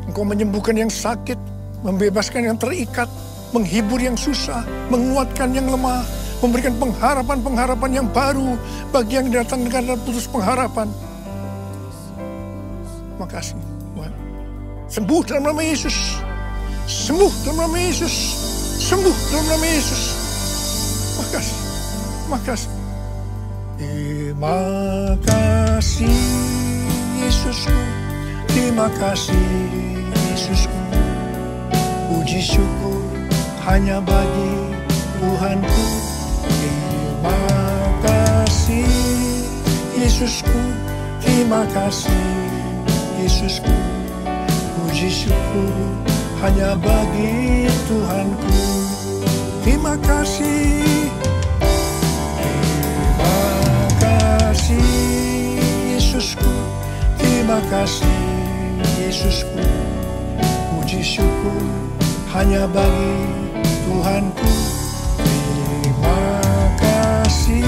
Engkau menyembuhkan yang sakit, membebaskan yang terikat, menghibur yang susah, menguatkan yang lemah, memberikan pengharapan-pengharapan yang baru bagi yang datang dengan putus pengharapan. Terima kasih Tuhan. Sembuh dalam nama Yesus. Sembuh dalam nama Yesus. Sembuh dalam nama Yesus. Terima kasih. Terima kasih. Terima kasih Yesusku, terima kasih Yesusku. Puji syukur hanya bagi Tuhanku. Terima kasih Yesusku, terima kasih Yesusku. Puji syukur hanya bagi Tuhanku. Terima kasih. Terima kasih Yesusku, terima kasih Yesusku. Puji syukur hanya bagi Tuhanku. Terima kasih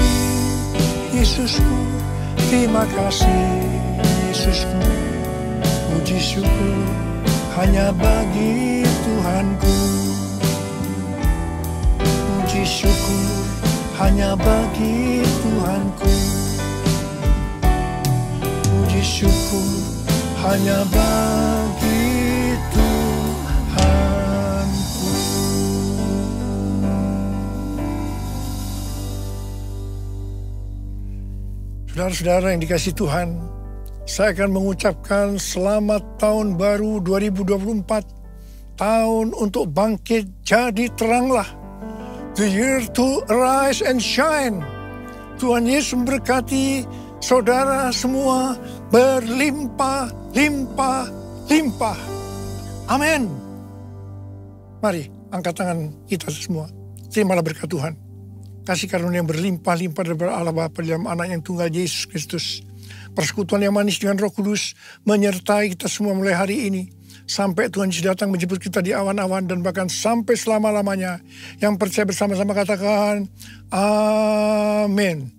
Yesusku, terima kasih Yesusku. Puji syukur hanya bagi Tuhanku. Puji syukur hanya bagi Tuhanku. Puji syukur hanya bagi Tuhanku. Saudara-saudara yang dikasihi Tuhan, saya akan mengucapkan selamat tahun baru 2024. Tahun untuk bangkit jadi teranglah. The year to arise and shine. Tuhan Yesus memberkati saudara semua berlimpah, limpah, limpah. Amin. Mari angkat tangan kita semua. Terimalah berkat Tuhan. Kasih karunia yang berlimpah-limpah dari Allah Bapa dalam anak yang tunggal Yesus Kristus. Persekutuan yang manis dengan Roh Kudus menyertai kita semua mulai hari ini. Sampai Tuhan Yesus datang menjemput kita di awan-awan dan bahkan sampai selama-lamanya. Yang percaya bersama-sama katakan amin.